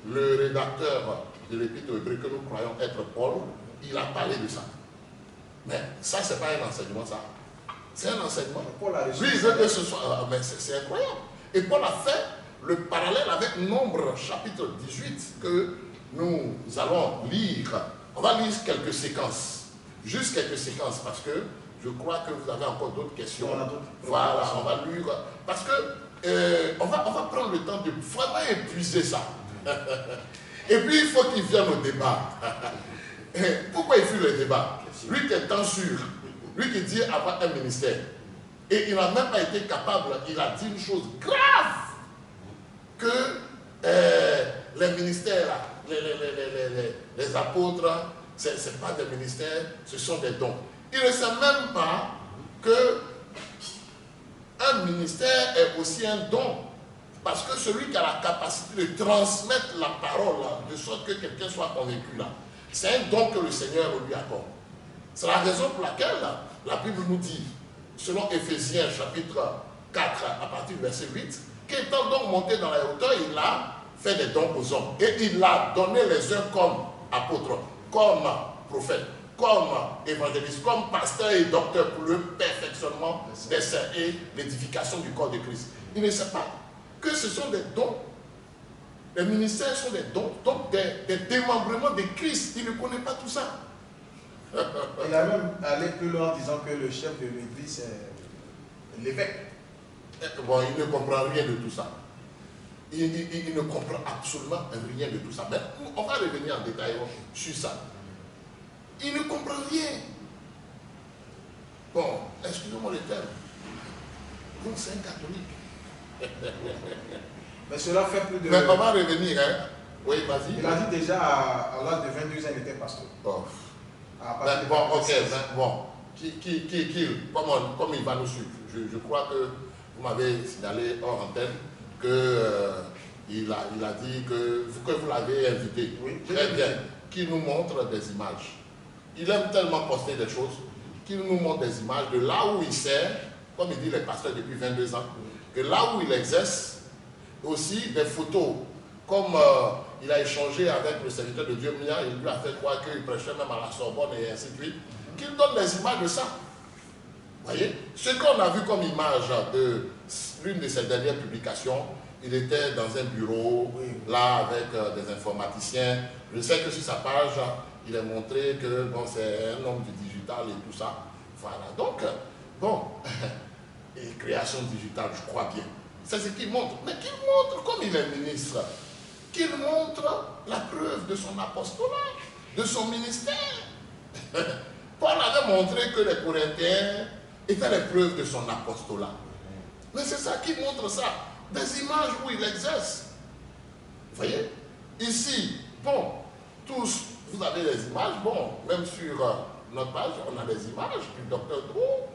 le rédacteur de l'Épître aux Hébreux que nous croyons être Paul, il a parlé de ça. Mais ça, ce n'est pas un enseignement, ça. C'est un enseignement. Lui, il veut que ce soit... mais c'est incroyable. Et Paul a fait le parallèle avec Nombre, chapitre 18, que nous allons lire. On va lire quelques séquences. Juste quelques séquences, parce que je crois que vous avez encore d'autres questions. Voilà, on va lire. Parce que on va prendre le temps de vraiment épuiser ça. Et puis, il faut qu'il vienne au débat. Pourquoi il fuit le débat? Lui qui est en sûr, lui qui dit avoir un ministère. Et il n'a même pas été capable, il a dit une chose grave, que les ministères, les apôtres, ce n'est pas des ministères, ce sont des dons. Il ne sait même pas que un ministère est aussi un don. Parce que celui qui a la capacité de transmettre la parole, là, de sorte que quelqu'un soit convaincu, là, c'est un don que le Seigneur lui accorde. C'est la raison pour laquelle là, la Bible nous dit, selon Éphésiens chapitre 4, à partir du verset 8, qu'étant donc monté dans la hauteur, il a fait des dons aux hommes. Et il a donné les uns comme apôtres, comme prophètes, comme évangélistes, comme pasteurs et docteurs pour le perfectionnement des saints et l'édification du corps de Christ. Il ne sait pas que ce sont des dons. Les ministères sont des dons, donc des démembrements de Christ. Il ne connaît pas tout ça. Il a même allé plus loin en disant que le chef de l'église est l'évêque. Bon, il ne comprend rien de tout ça. Il ne comprend absolument rien de tout ça. Mais on va revenir en détail sur ça. Il ne comprend rien. Bon, excusez-moi le terme. Donc c'est un catholique. Mais cela fait plus de... Mais on va revenir, hein. Oui, vas-y. Il a dit déjà à l'âge de 22 ans, il était pasteur. Oh. Bon, ok, bon. Comme il va nous suivre, je crois que vous m'avez signalé hors antenne qu'il a dit que vous l'avez invité. Oui, très bien. Qu'il nous montre des images. Il aime tellement poster des choses qu'il nous montre des images de là où il sert, comme il dit les pasteurs depuis 22 ans, que là où il exerce, aussi des photos, comme il a échangé avec le serviteur de Dieu Mia, il lui a fait croire qu'il prêchait même à la Sorbonne et ainsi de suite, qu'il donne des images de ça. Vous voyez, ce qu'on a vu comme image de l'une de ses dernières publications, il était dans un bureau, là, avec des informaticiens. Je sais que sur sa page, il est montré que bon, c'est un homme du digital et tout ça. Voilà, donc, bon, et création digitale, je crois bien. C'est ce qu'il montre. Mais qu'il montre, comme il est ministre, qu'il montre la preuve de son apostolat, de son ministère. Paul avait montré que les Corinthiens étaient les preuves de son apostolat. Mais c'est ça qui montre ça. Des images où il exerce. Vous voyez? Ici, bon, tous, vous avez des images. Bon, même sur notre page, on a des images du docteur Dro.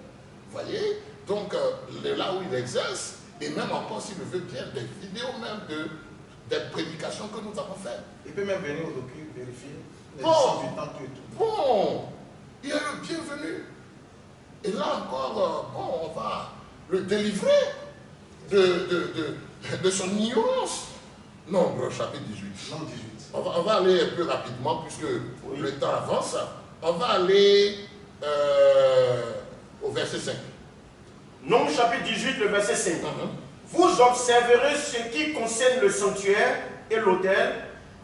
Vous voyez? Donc, là où il exerce, et même encore, s'il le veut bien, des vidéos même des prédications que nous avons faites. Il peut même venir au docu vérifier les Bon. licences du temps, tout et tout. Bon, il est le bienvenu. Et là encore, bon, on va le délivrer de son ignorance. Nombre chapitre 18. Nombre 18. On va aller un peu rapidement puisque le temps avance. On va aller au verset 5. Nombre chapitre 18, le verset 5. Vous observerez ce qui concerne le sanctuaire et l'autel,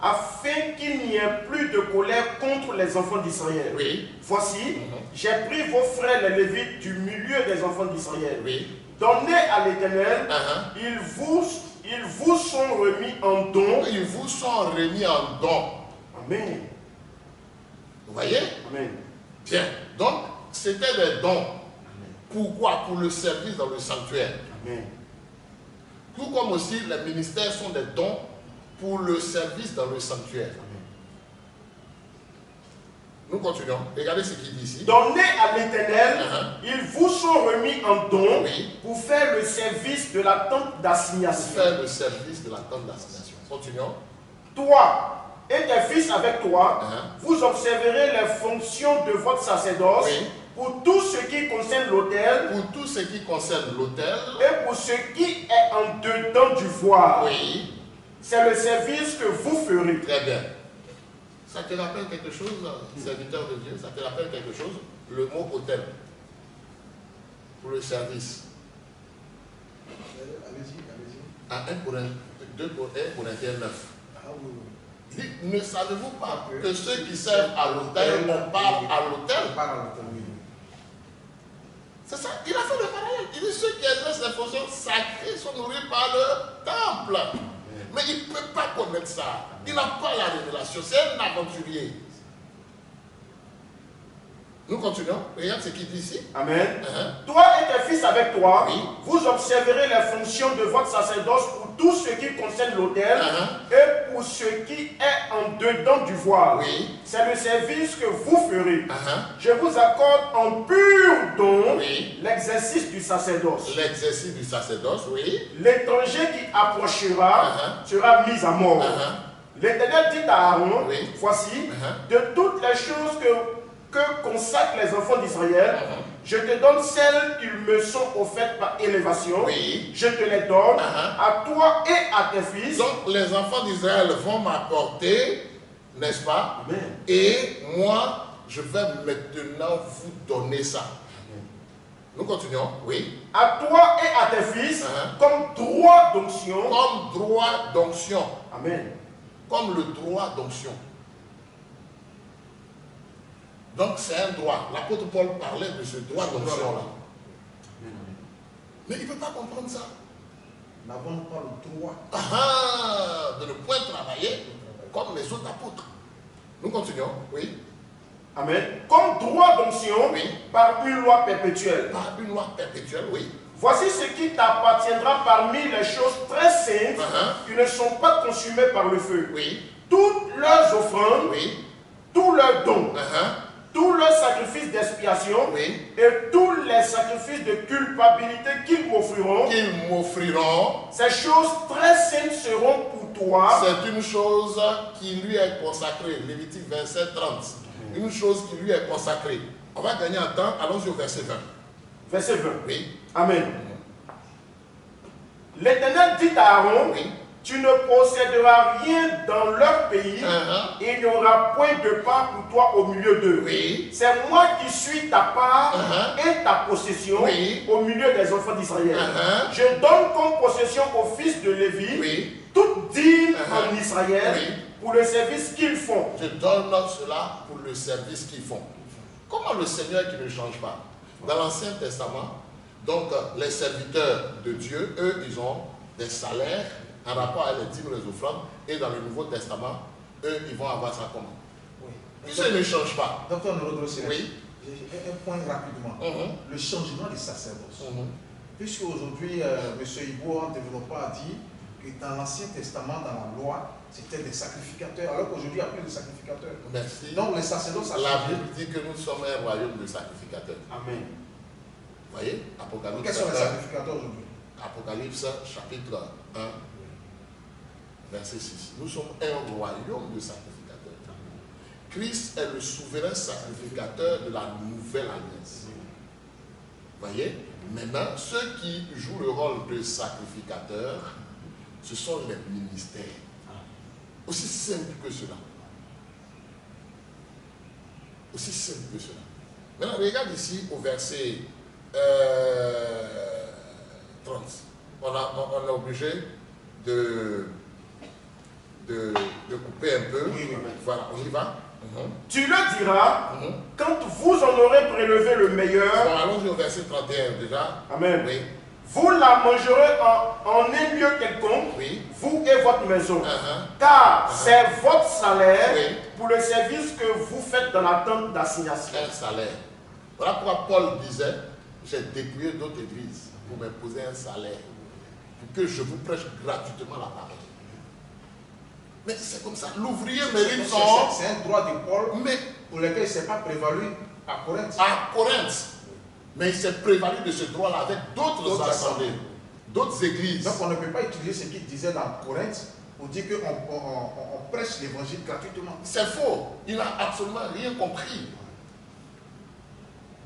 afin qu'il n'y ait plus de colère contre les enfants d'Israël. Oui. Voici, j'ai pris vos frères les Lévites du milieu des enfants d'Israël. Oui. Donnez à l'Éternel, ils vous sont remis en don. Ils vous sont remis en don. Amen. Vous voyez? Amen. Bien. Donc, c'était des dons. Pourquoi? Pour le service dans le sanctuaire. Amen. Tout comme aussi les ministères sont des dons pour le service dans le sanctuaire. Nous continuons. Regardez ce qu'il dit ici. Donnez à l'Éternel, ils vous sont remis en don pour faire le service de la tente Pour d'assignation. faire le service de la tente d'assignation. Continuons. Toi et tes fils avec toi, vous observerez les fonctions de votre sacerdoce pour tout ce qui concerne l'autel Pour tout ce qui concerne l'autel. et pour ce qui est en dedans du voile. Oui. C'est le service que vous ferez. Très bien. Ça te rappelle quelque chose, serviteur de Dieu? Ça te rappelle quelque chose? Le mot autel. Pour le service. Allez-y, allez-y. À 2 Corinthiens 9. Ah oui, oui. Il dit, ne savez-vous pas que ceux qui servent à l'autel, on parle à l'autel? On parle à l'autel, oui. C'est ça, il a fait le parallèle. Il dit ceux qui exercent les fonctions sacrées sont nourris par le temple. Mais il ne peut pas connaître ça. Il n'a pas la révélation. C'est un aventurier. Nous continuons. Regarde ce qu'il dit ici. Amen. Toi et tes fils avec toi, vous observerez les fonctions de votre sacerdoce pour tout ce qui concerne l'autel et pour ce qui est en dedans du voile. C'est le service que vous ferez. Je vous accorde en pur don l'exercice du sacerdoce. L'exercice du sacerdoce, oui. L'étranger qui approchera sera mis à mort. L'Éternel dit à Aaron, voici, de toutes les choses que consacrent les enfants d'Israël, je te donne celles qui me sont offertes par élévation. Je te les donne à toi et à tes fils. Donc les enfants d'Israël vont m'apporter, n'est-ce pas? Et moi, je vais maintenant vous donner ça. Nous continuons, oui. À toi et à tes fils, comme droit d'onction. Comme droit d'onction. Amen. Comme le droit d'onction. Donc c'est un droit. L'apôtre Paul parlait de ce droit d'onction-là. Mais il ne peut pas comprendre ça. N'avons pas le droit de ne point travailler comme les autres apôtres. Nous continuons, oui. Amen. Comme droit d'onction par une loi perpétuelle. Par une loi perpétuelle, oui. Voici ce qui t'appartiendra parmi les choses très saintes qui ne sont pas consumées par le feu. Toutes leurs offrandes, tous leurs dons, tous leurs sacrifices d'expiation et tous les sacrifices de culpabilité qu'ils m'offriront. Ces choses très saintes seront pour toi. C'est une chose qui lui est consacrée. Lévitique 27, 30. Une chose qui lui est consacrée. On va gagner un temps. Allons-y au verset 20. Verset 20. Amen. L'Éternel dit à Aaron, tu ne posséderas rien dans leur pays et il n'y aura point de part pour toi au milieu d'eux. C'est moi qui suis ta part et ta possession au milieu des enfants d'Israël. Je donne comme possession aux fils de Lévi toute dîme en Israël pour le service qu'ils font. Je donne cela pour le service qu'ils font. Comment le Seigneur qui ne change pas? Dans l'Ancien Testament, donc les serviteurs de Dieu, eux, ils ont des salaires en rapport avec les dîmes et les offrandes. Et dans le Nouveau Testament, eux, ils vont avoir ça comment? Puisqu'ils ne changent pas. Docteur Norodro, un point rapidement. Le changement des sacerdoces. Puisque aujourd'hui, M. Ibo, en développant, a dit que dans l'Ancien Testament, dans la loi, c'était des sacrificateurs, alors qu'aujourd'hui, il n'y a plus de sacrificateurs. Merci. Donc, les sacerdoces... La Bible dit que nous sommes un royaume de sacrificateurs. Amen. Vous voyez, Apocalypse. Quels sont les sacrificateurs aujourd'hui? Apocalypse, chapitre 1, verset 6. Nous sommes un royaume de sacrificateurs. Christ est le souverain sacrificateur de la nouvelle alliance. Vous voyez? Maintenant, ceux qui jouent le rôle de sacrificateur, ce sont les ministères. Aussi simple que cela. Aussi simple que cela. Maintenant, regarde ici au verset 30. On est obligé de couper un peu. Voilà, on y va. Tu le diras quand vous en aurez prélevé le meilleur. Bon, allons-y au verset 31 déjà. Amen. Oui. Vous la mangerez en un lieu quelconque, Oui. vous et votre maison. Car c'est votre salaire pour le service que vous faites dans la tente d'assignation. Un salaire. Voilà pourquoi Paul disait, j'ai dépouillé d'autres églises pour m'imposer un salaire, pour que je vous prêche gratuitement la parole. Mais c'est comme ça. L'ouvrier mérite son... C'est un droit de Paul, mais pour lequel il ne s'est pas prévalu à Corinthe. À Corinthe. Mais il s'est prévalu de ce droit-là avec d'autres assemblées, d'autres églises. Donc on ne peut pas utiliser ce qu'il disait dans Corinthe pour dire qu'on prêche l'évangile gratuitement. C'est faux. Il n'a absolument rien compris.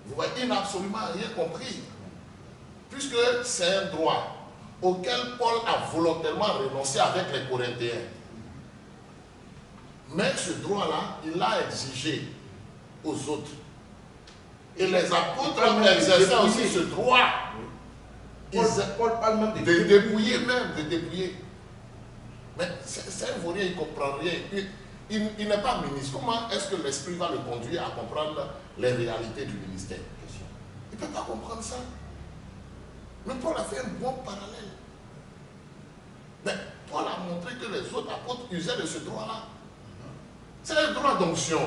Vous voyez, il n'a absolument rien compris. Puisque c'est un droit auquel Paul a volontairement renoncé avec les Corinthiens. Mais ce droit-là, il l'a exigé aux autres. Et les apôtres exerçaient aussi ce droit. Paul parle même de dépouiller même, de dépouiller. Mais c'est un vaurien, il ne comprend rien. Il n'est pas ministre. Comment est-ce que l'esprit va le conduire à comprendre les réalités du ministère? Il ne peut pas comprendre ça. Mais Paul a fait un bon parallèle. Mais Paul a montré que les autres apôtres usaient de ce droit-là. C'est un droit d'onction.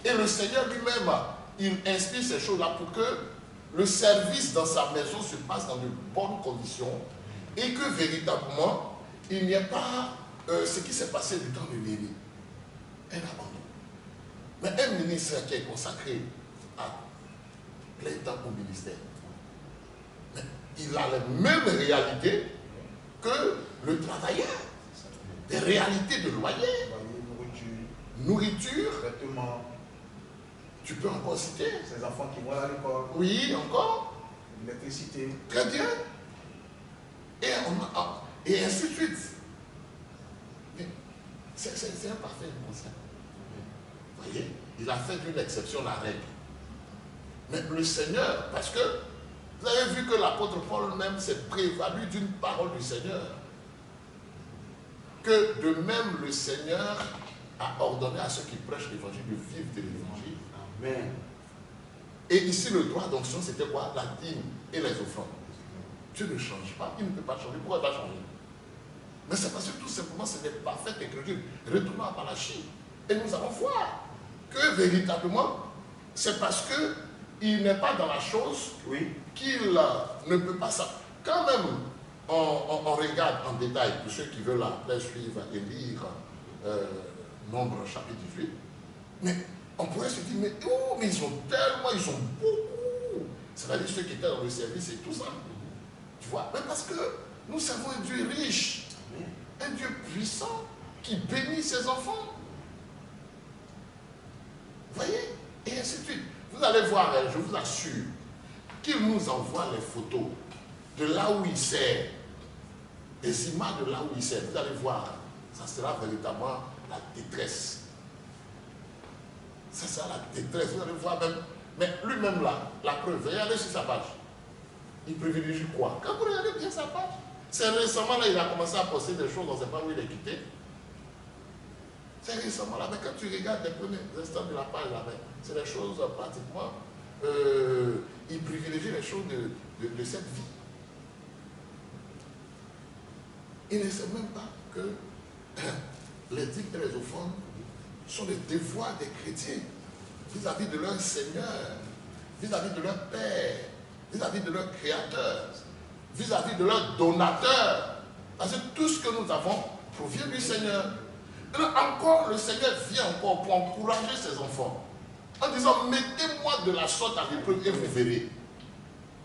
Et le Seigneur lui-même, il inspire ces choses-là pour que le service dans sa maison se passe dans de bonnes conditions et que véritablement, il n'y ait pas ce qui s'est passé du temps de Néhémie. Un abandon. Mais un ministre qui est consacré à plein temps au ministère, mais il a les mêmes réalités que le travailleur. Des réalités de loyer, nourriture, vêtements. Tu peux encore citer. Ces enfants qui vont à l'école. Oui, encore. L'électricité. Très bien. Et ainsi de suite. C'est un parfait concept. Vous voyez, il a fait d'une exception la règle. Mais le Seigneur, parce que vous avez vu que l'apôtre Paul même s'est prévalu d'une parole du Seigneur. Que de même le Seigneur a ordonné à ceux qui prêchent l'évangile de vivre de l'évangile. Amen. Et ici, le droit d'onction, c'était quoi? La dîme et les offrandes. Dieu ne change pas, il ne peut pas changer. Pourquoi il va changer? Mais c'est parce que tout simplement, c'est des parfaites écritures. Retournons à Malachie. Et nous allons voir que véritablement, c'est parce qu'il n'est pas dans la chose qu'il ne peut pas savoir. Quand même, on regarde en détail, pour ceux qui veulent la suivre et lire Nombre chapitre 18, mais on pourrait se dire, mais ils sont tellement, ils sont beaucoup. C'est-à-dire ceux qui étaient dans le service et tout ça. Tu vois, mais parce que nous savons un Dieu riche, un Dieu puissant, qui bénit ses enfants. Vous voyez? Et ainsi de suite. Vous allez voir, je vous assure, qu'il nous envoie les photos de là où il sert, des images de là où il sert. Vous allez voir, ça sera véritablement la détresse. Ça sera la détresse. Vous allez voir même. Mais lui-même là, la preuve, regardez sur sa page. Il privilégie quoi? Quand vous regardez bien sa page, c'est récemment là, il a commencé à poster des choses, on ne sait pas où il est quitté. C'est récemment là, mais quand tu regardes les premiers instants de la page là, c'est des choses pratiquement. Il privilégie les choses de cette vie. Il ne sait même pas que les dîmes et les offrandes sont les devoirs des chrétiens. vis-à-vis de leur Seigneur, vis-à-vis de leur Père, vis-à-vis de leur Créateur, vis-à-vis de leur Donateur. Parce que tout ce que nous avons provient du Seigneur. Et là encore, le Seigneur vient encore pour encourager ses enfants, en disant, mettez-moi de la sorte à l'épreuve et vous verrez.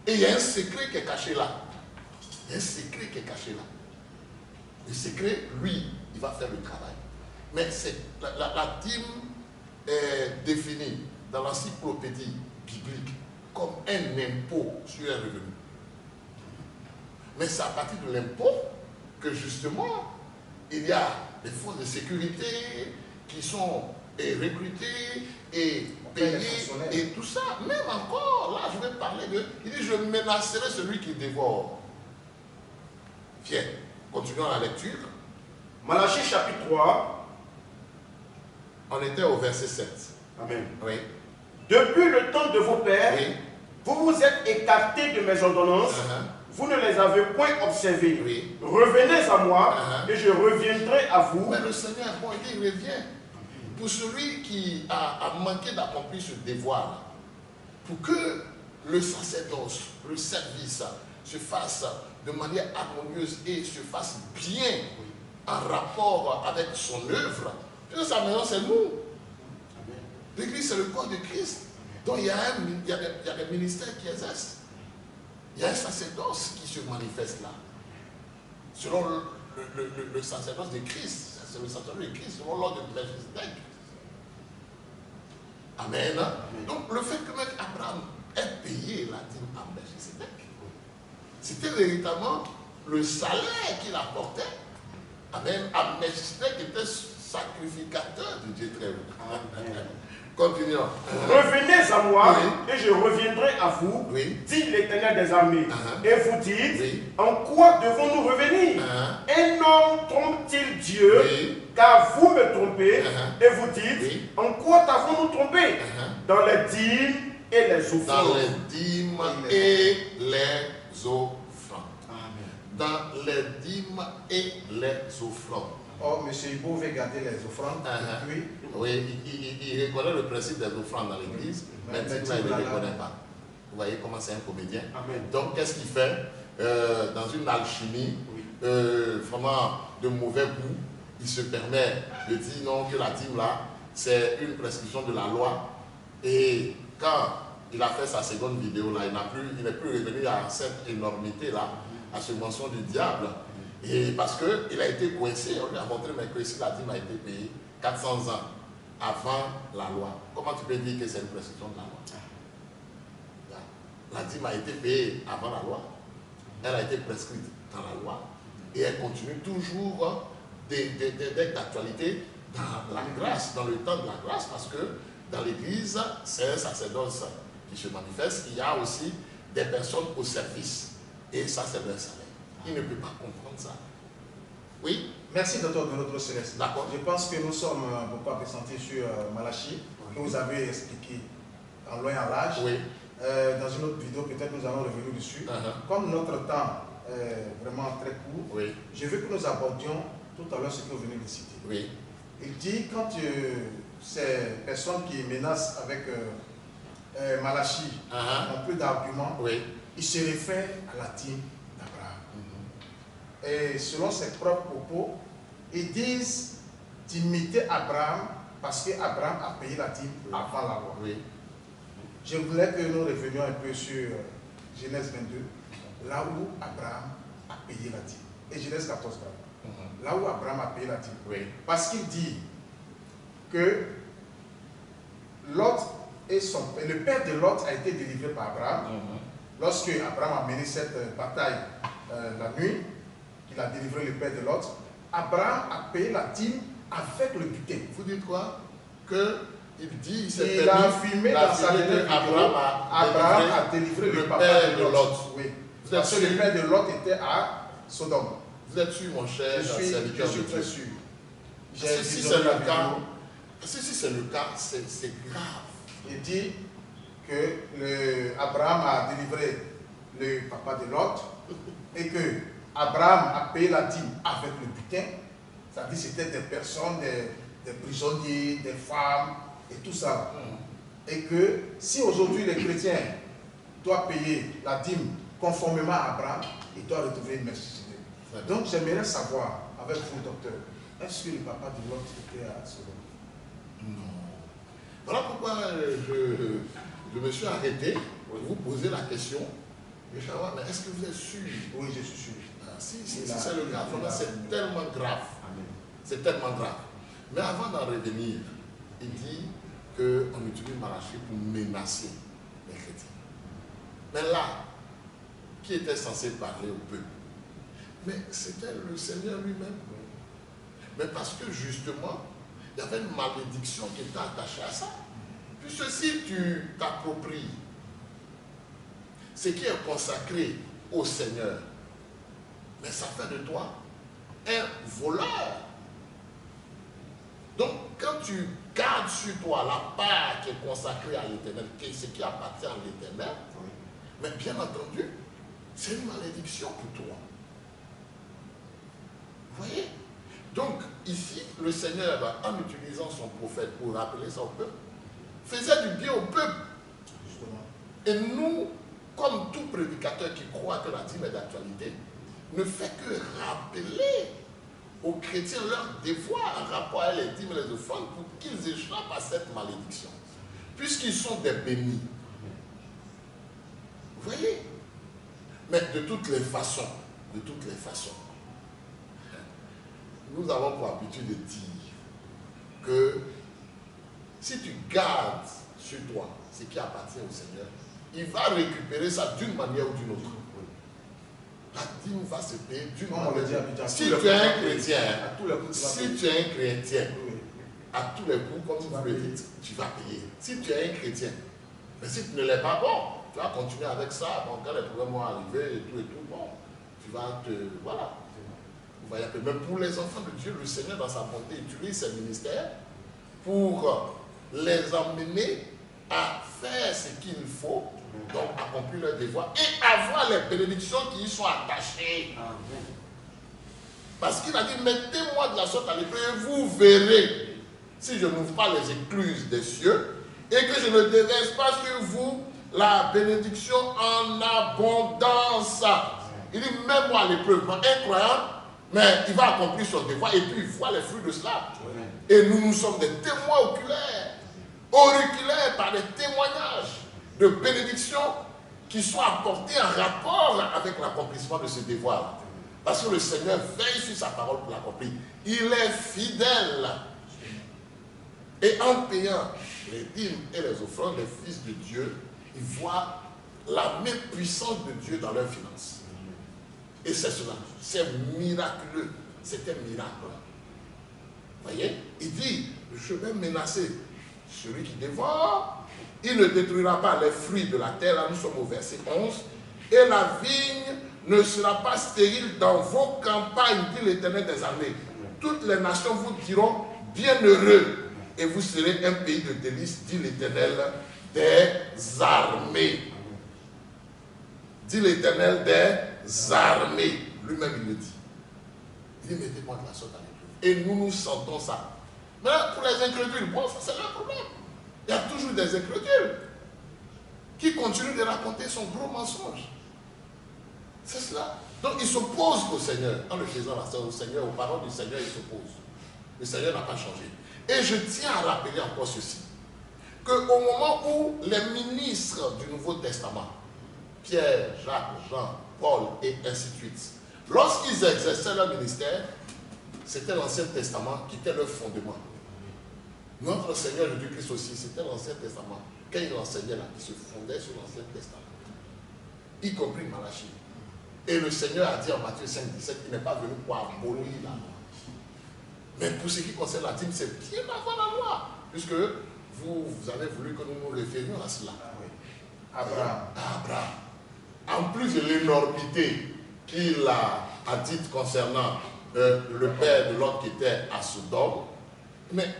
Et il y a un secret qui est caché là. Il y a un secret qui est caché là. Le secret, lui, il va faire le travail. Mais la dîme est définie dans l'encyclopédie biblique comme un impôt sur un revenu. Mais c'est à partir de l'impôt que justement, il y a des forces de sécurité qui sont recrutées et payées et tout ça. Même encore, là, je vais parler de... Il dit, je menacerai celui qui dévore. Viens, continuons la lecture. Malachie chapitre 3. On était au verset 7. Amen. Oui. Depuis le temps de vos pères, Oui. vous vous êtes écartés de mes ordonnances, vous ne les avez point observées. Oui. Revenez à moi et je reviendrai à vous. Mais le Seigneur, bon, il revient. Pour celui qui a manqué d'accomplir ce devoir, pour que le sacerdoce, le service se fasse de manière harmonieuse et se fasse bien en rapport avec son œuvre, parce que sa maison, c'est nous. L'Église, c'est le corps de Christ. Donc il y a des ministères qui exercent. Il y a un sacerdoce qui se manifeste là. Selon le sacerdoce de Christ. C'est le sacerdoce de Christ, selon l'ordre de Melchizedek. Amen. Donc le fait que même Abraham ait payé la dîme à Melchizedek, c'était véritablement le salaire qu'il apportait. Amen. À Melchizedek était sacrificateur du Dieu très haut. Continuons. Revenez à moi et je reviendrai à vous, dit l'Éternel des armées. Et vous dites, en quoi devons-nous revenir? Un homme trompe-t-il Dieu? Car vous me trompez. Et vous dites, en quoi t'avons-nous trompé? Dans les dîmes et les offrandes. Dans les dîmes et les offrandes. Dans les dîmes et les offrandes. Oh, M. Ibo veut garder les offrandes. Oui, il reconnaît le principe des offrandes dans l'église, mais il ne les reconnaît pas. Vous voyez comment c'est un comédien. Donc, qu'est-ce qu'il fait? Dans une alchimie, vraiment de mauvais goût, il se permet de dire non, que la dîme là, c'est une prescription de la loi. Et quand il a fait sa seconde vidéo là, il n'est plus revenu à cette énormité là, à ce mensonge du diable. Et parce qu'il a été coincé, on lui a montré que si la dîme a été payée 400 ans avant la loi, comment tu peux dire que c'est une prescription de la loi? La dîme a été payée avant la loi, elle a été prescrite dans la loi, et elle continue toujours d'être d'actualité dans la grâce, dans le temps de la grâce, parce que dans l'église, c'est un sacerdoce qui se manifeste. Il y a aussi des personnes au service, et ça c'est leur salaire. Il ne peut pas comprendre ça. Oui? Merci, docteur de notre Céleste. D'accord. Je pense que nous sommes beaucoup appesantis sur Malachie, que vous avez expliqué en loin et en large. Oui. Dans une autre vidéo, peut-être nous allons revenir dessus. Comme notre temps est vraiment très court, je veux que nous abordions tout à l'heure ce que vous venez de citer. Oui. Il dit, quand ces personnes qui menacent avec Malachie n'ont plus d'arguments, il se réfère à la dîme d'Abraham. Et selon ses propres propos, ils disent d'imiter Abraham parce qu'Abraham a payé la dîme avant la loi. Je voulais que nous revenions un peu sur Genèse 22, là où Abraham a payé la dîme. Et Genèse 14, là où Abraham a payé la dîme. Parce qu'il dit que Lot et le père de Lot a été délivré par Abraham. Lorsque Abraham a mené cette bataille la nuit, il a délivré le père de Lot, Abraham a payé la dîme avec le butin. Vous dites quoi? Que il dit, il a affirmé dans sa vidéo Abraham a délivré le père de Lot. Oui. Parce que le père de Lot était à Sodome. Vous êtes sûr, mon cher serviteur? Je suis très sûr. Si c'est le cas, si c'est le cas, c'est grave. Il dit que Abraham a délivré le papa de Lot et que Abraham a payé la dîme avec le butin. Ça dit que c'était des personnes, des prisonniers, des femmes et tout ça. Et que si aujourd'hui les chrétiens doivent payer la dîme conformément à Abraham, ils doivent retrouver une mercicité. Donc j'aimerais savoir, avec vous, docteur, est-ce que le papa de Lot était à Sodome? Non. Voilà pourquoi je me suis arrêté pour vous poser la question. Mais est-ce que vous êtes sûr? Oui, je suis sûr. Si c'est le cas, c'est tellement grave. C'est tellement grave. Mais avant d'en revenir, il dit qu'on utilise Malachie pour menacer les chrétiens. Mais là, qui était censé parler au peuple? Mais c'était le Seigneur lui-même. Mais parce que justement, il y avait une malédiction qui était attachée à ça. Puisque si tu t'appropries ce qui est consacré au Seigneur, mais ça fait de toi un voleur. Donc, quand tu gardes sur toi la part qui est consacrée à l'Éternel, ce qui appartient à l'Éternel, mais bien entendu, c'est une malédiction pour toi. Vous voyez? Donc, ici, le Seigneur, en utilisant son prophète pour rappeler ça au peuple, faisait du bien au peuple. Et nous, comme tout prédicateur qui croit que la dîme est d'actualité, ne fait que rappeler aux chrétiens leur devoir en rapport à les dîmes et les offrandes pour qu'ils échappent à cette malédiction. Puisqu'ils sont des bénis. Vous voyez? Mais de toutes les façons, nous avons pour habitude de dire que si tu gardes sur toi ce qui appartient au Seigneur, il va récupérer ça d'une manière ou d'une autre. La dîme va se payer d'une manière. Si tu es un chrétien, à tous les coups, comme vous le dites, tu vas payer. Si tu es un chrétien, mais si tu ne l'es pas, bon, tu vas continuer avec ça. Bon, quand les problèmes vont arriver et tout, bon, tu vas te. Voilà. Vous voyez, même pour les enfants de Dieu, le Seigneur, dans sa bonté, utilise ses ministères pour les emmener à faire ce qu'il faut, donc accomplir leur devoir et avoir les bénédictions qui y sont attachées. Parce qu'il a dit, mettez-moi de la sorte à l'épreuve et vous verrez si je n'ouvre pas les écluses des cieux et que je ne déverse pas sur vous la bénédiction en abondance. Il dit, même moi à l'épreuve, incroyable, mais il va accomplir son devoir et puis il voit les fruits de cela. Et nous sommes des témoins oculaires, auriculaires par des témoignages de bénédictions qui sont apportés en rapport avec l'accomplissement de ce devoir. Parce que le Seigneur veille sur sa parole pour l'accomplir. Il est fidèle. Et en payant les dîmes et les offrandes, les fils de Dieu, ils voient la main puissante de Dieu dans leurs finances. Et c'est cela. C'est miraculeux. C'est un miracle. Vous voyez? Il dit, je vais menacer celui qui dévore. Il ne détruira pas les fruits de la terre. Là, nous sommes au verset 11. Et la vigne ne sera pas stérile dans vos campagnes, dit l'Éternel des armées. Toutes les nations vous diront bienheureux. Et vous serez un pays de délices, dit l'Éternel des armées. Dit l'Éternel des armées. Lui-même, il le dit. Il dit, mettez-moi de la sorte à l'épreuve. Et nous sentons ça. Mais là, pour les incrédules, bon, ça c'est leur problème. Il y a toujours des incrédules qui continuent de raconter son gros mensonge. C'est cela. Donc, ils s'opposent au Seigneur. En le faisant au Seigneur, aux paroles du Seigneur, ils s'opposent. Le Seigneur n'a pas changé. Et je tiens à rappeler encore ceci. Qu'au moment où les ministres du Nouveau Testament, Pierre, Jacques, Jean, Paul et ainsi de suite, lorsqu'ils exerçaient leur ministère, c'était l'Ancien Testament qui était leur fondement. Notre Seigneur Jésus-Christ aussi, c'était l'Ancien Testament. Quand il enseignait là, il se fondait sur l'Ancien Testament, y compris Malachie. Et le Seigneur a dit en Matthieu 5, 17 qu'il n'est pas venu pour abolir la loi. Mais pour ce qui concerne la dîme, c'est bien avant la loi. Puisque vous avez voulu que nous nous référions à cela. Abraham. En plus de l'énormité qu'il a dite concernant le père de l'autre qui était à Sodome, mais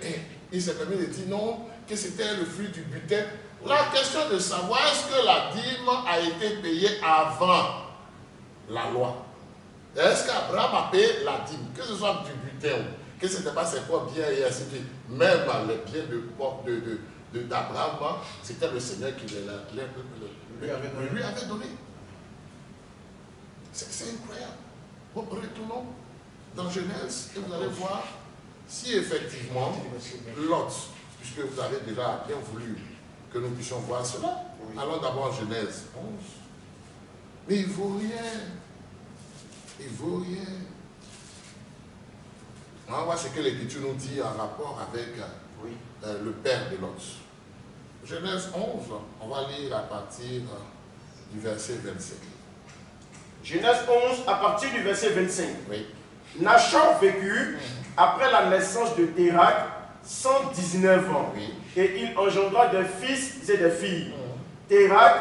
il s'est permis de dire non, que c'était le fruit du butin. La question de savoir est-ce que la dîme a été payée avant la loi. Est-ce qu'Abraham a payé la dîme, que ce soit du butin, que ce n'était pas ses propres biens et ainsi de suite, même les biens d'Abraham, c'était le Seigneur qui lui avait donné. C'est incroyable. Bon, retournons dans Genèse et vous allez voir si effectivement Lot, puisque vous avez déjà bien voulu que nous puissions voir cela. Allons d'abord en Genèse 11. Mais il ne vaut rien. Il ne vaut rien. On va voir ce que l'Écriture nous dit en rapport avec le père de Lot. Genèse 11, on va lire à partir du verset 25. Genèse 11, à partir du verset 25. Oui. Nachor vécut, après la naissance de Térak, 119 ans. Oui. Et il engendra des fils et des filles. Térak,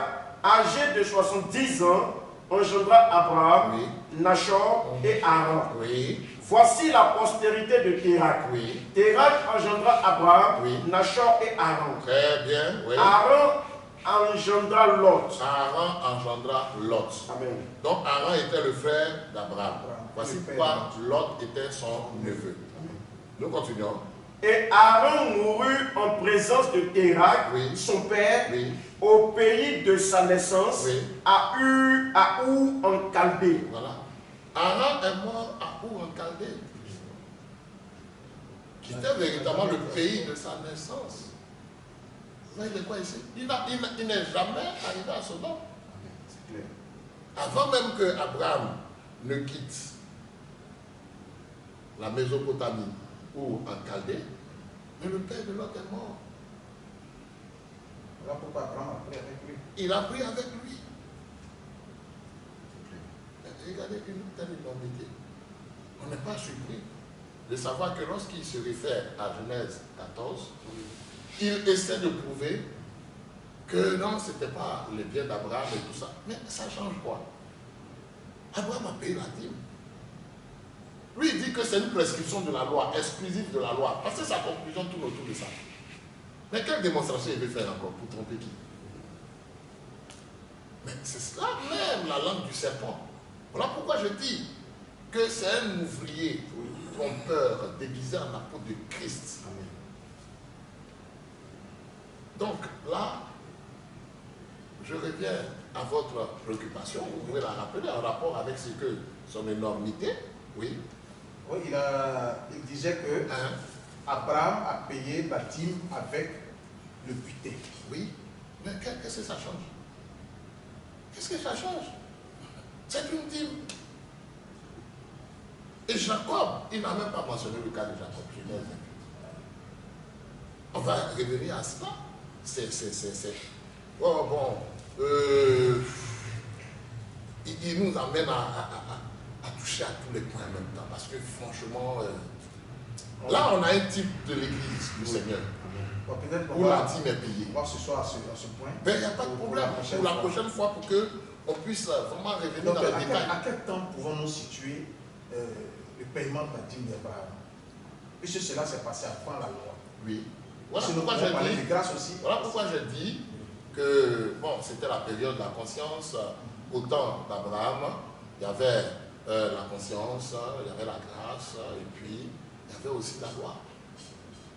âgé de 70 ans, engendra Abraham, Nachor et Haran. Oui. Voici la postérité de Térak. Oui. Térak engendra Abraham, Nachor et Haran. Très bien. Oui. Haran engendra Lot. Haran engendra Lot. Amen. Donc Haran était le frère d'Abraham. Voici pourquoi Lot était son neveu. Nous continuons. Et Haran mourut en présence de Térak, son père, au pays de sa naissance, à Ur en Chaldée. Voilà. Haran est mort à Ur en Chaldée, qui était véritablement le pays de sa naissance. Vous voyez de quoi ici? Il n'est jamais arrivé à Sodome. Avant même que Abraham ne quitte la Mésopotamie ou en Chaldée, mais le père de Lot est mort. Voilà pourquoi Abraham a pris avec lui. Il a pris avec lui. Regardez une telle énormité. On n'est pas surpris de savoir que lorsqu'il se réfère à Genèse 14, il essaie de prouver que non, ce n'était pas les biens d'Abraham et tout ça. Mais ça change quoi? Abraham a payé la dîme. Lui, il dit que c'est une prescription de la loi, exclusive de la loi. Parce que sa conclusion tourne autour de ça. Mais quelle démonstration il veut faire encore pour tromper qui? Mais c'est cela même la langue du serpent. Voilà pourquoi je dis que c'est un ouvrier trompeur déguisé en apôtre de Christ. Donc là, je reviens à votre préoccupation. Vous pouvez la rappeler en rapport avec ce que son énormité. Oui. Oui, il disait que Abraham a payé la dîme avec le butin. Oui. Mais qu'est-ce que ça change? Qu'est-ce que ça change? C'est une dîme. Et Jacob, il n'a même pas mentionné le cas de Jacob. On va revenir à cela. Oh bon. Il nous amène à toucher à tous les points en même temps. Parce que franchement, là on a un type de l'église du Seigneur. Où la dîme est payée. On va ce soir à ce point. Ben, il n'y a pas de problème. Pour la prochaine fois, pour qu'on puisse vraiment revenir dans le détail. À quel temps pouvons-nous situer le paiement de la dîme d'Abraham? Puisque cela s'est passé avant la loi. Oui. Voilà pourquoi j'ai dit que bon, c'était la période de la conscience. Au temps d'Abraham, il y avait la conscience, il y avait la grâce, et puis il y avait aussi la loi.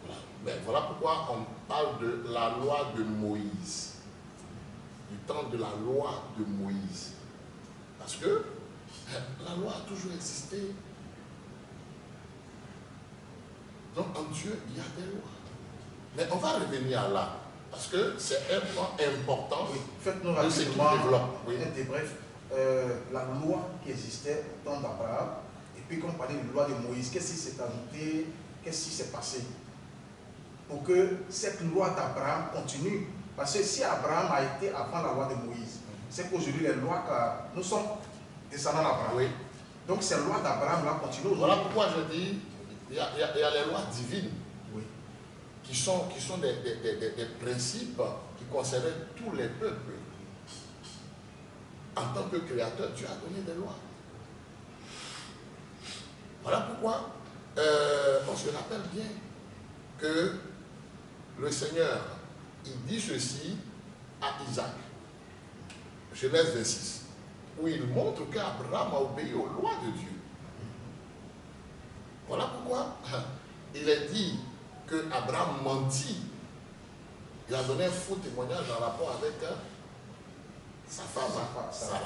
Voilà. Mais voilà pourquoi on parle de la loi de Moïse, du temps de la loi de Moïse. Parce que la loi a toujours existé. Donc en Dieu, il y a des lois. Mais on va revenir là, parce que c'est un point important. Oui. Faites-nous rapidement un débrief. La loi qui existait au temps d'Abraham, et puis quand on parlait de la loi de Moïse, qu'est-ce qui s'est ajouté, qu'est-ce qui s'est passé pour que cette loi d'Abraham continue? Parce que si Abraham a été avant la loi de Moïse, c'est qu'aujourd'hui les lois que nous sommes descendants d'Abraham. Oui. Donc ces lois d'Abraham là continuent. Voilà pourquoi je dis il y a les lois divines qui sont des principes qui concernaient tous les peuples. En tant que créateur, Dieu a donné des lois. Voilà pourquoi on se rappelle bien que le Seigneur, il dit ceci à Isaac, Genèse 26, où il montre qu'Abraham a obéi aux lois de Dieu. Voilà pourquoi il est dit que Abraham mentit. Il a donné un faux témoignage en rapport avec sa femme, Sarah.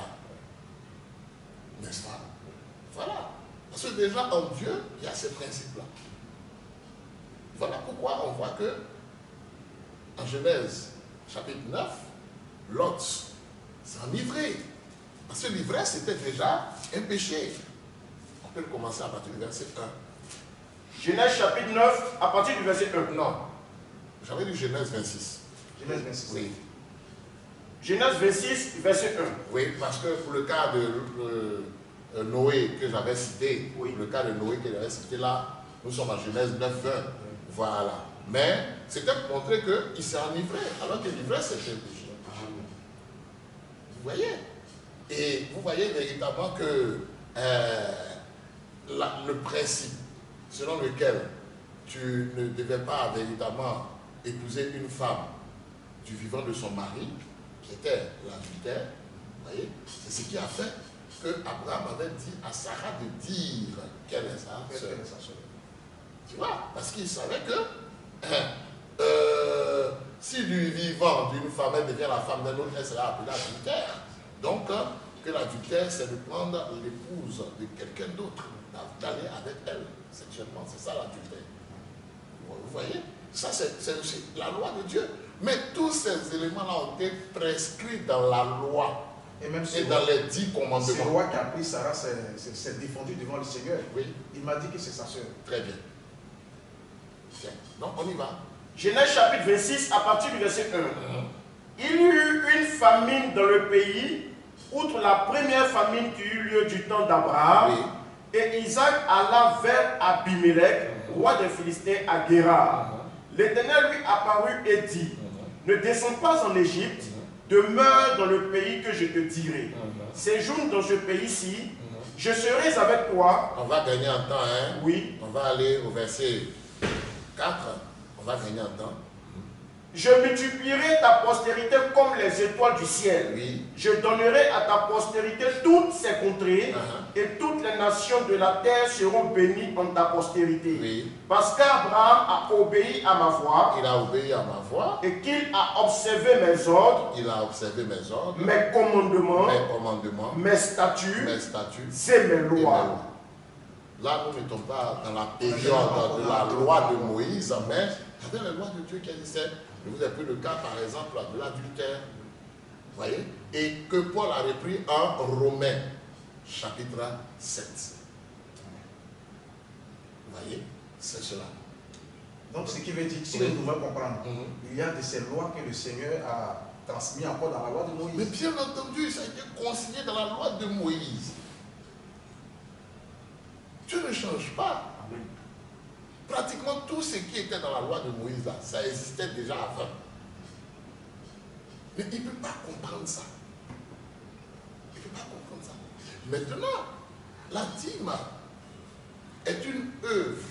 N'est-ce pas? Voilà. Parce que déjà en Dieu, il y a ces principes-là. Voilà pourquoi on voit que en Genèse chapitre 9, Lot s'est enivré. Parce que l'ivresse c'était déjà un péché. On peut commencer à partir du verset 1. Genèse chapitre 9, à partir du verset 1. Non, j'avais dit Genèse 26. Genèse 26. Oui. Genèse 26, verset 1. Oui, parce que pour le cas de Noé que j'avais cité, Oui. pour le cas de Noé que j'avais cité là, nous sommes en Genèse 9, 20. Voilà. Mais c'était pour montrer qu'il s'est enivré, alors que l'ivresse c'était un péché. Vous voyez? Et vous voyez véritablement que le principe selon lequel tu ne devais pas véritablement épouser une femme du vivant de son mari, qui était l'adultère, vous voyez, c'est ce qui a fait que Abraham avait dit à Sarah de dire qu'elle est sa sœur. Tu vois, parce qu'il savait que si du vivant d'une femme elle devient la femme d'un autre, elle sera appelée adultère. Donc, que l'adultère, c'est de prendre l'épouse de quelqu'un d'autre, d'aller avec elle sexuellement. C'est ça l'adultère. Vous voyez? Ça, c'est la loi de Dieu. Mais tous ces éléments-là ont été prescrits dans la loi Et même et dans les 10 commandements. C'est le roi qui a pris Sarah, s'est défendu devant le Seigneur. Oui. Il m'a dit que c'est sa sœur. Très bien. Tiens. Donc, on y va. Genèse chapitre 26, à partir du verset 1. Il y eut une famine dans le pays, outre la première famine qui eut lieu du temps d'Abraham. Oui. Et Isaac alla vers Abimelech, roi des Philistins, à Guérar. L'Éternel lui apparut et dit, ne descends pas en Égypte, demeure dans le pays que je te dirai. Séjourne dans ce pays-ci, je serai avec toi. On va gagner en temps, hein? Oui. On va aller au verset 4. On va gagner en temps. Je multiplierai ta postérité comme les étoiles du ciel. Oui. Je donnerai à ta postérité toutes ces contrées, et toutes les nations de la terre seront bénies en ta postérité. Oui. Parce qu'Abraham a obéi à ma voix, Il a obéi à ma voix. et qu'il a observé mes ordres, Il a observé mes ordres, mes commandements, mes commandements, mes statuts, mes statuts et mes et mes lois. lois. Là, nous n'étions pas dans la période de la loi de Moïse, mais il y avait la loi de Dieu qui existait. Je vous ai pris le cas, par exemple, de l'adultère. Vous voyez? Et que Paul a repris en Romains, chapitre 7. Vous voyez? C'est cela. Donc, ce qui veut dire, si Oui. nous devons comprendre, il y a de ces lois que le Seigneur a transmises encore dans la loi de Mais Moïse. bien entendu, ça a été consigné dans la loi de Moïse. Dieu ne change pas. Pratiquement tout ce qui était dans la loi de Moïse, là, ça existait déjà avant. Mais il ne peut pas comprendre ça. Il ne peut pas comprendre ça. Maintenant, la dîme est une œuvre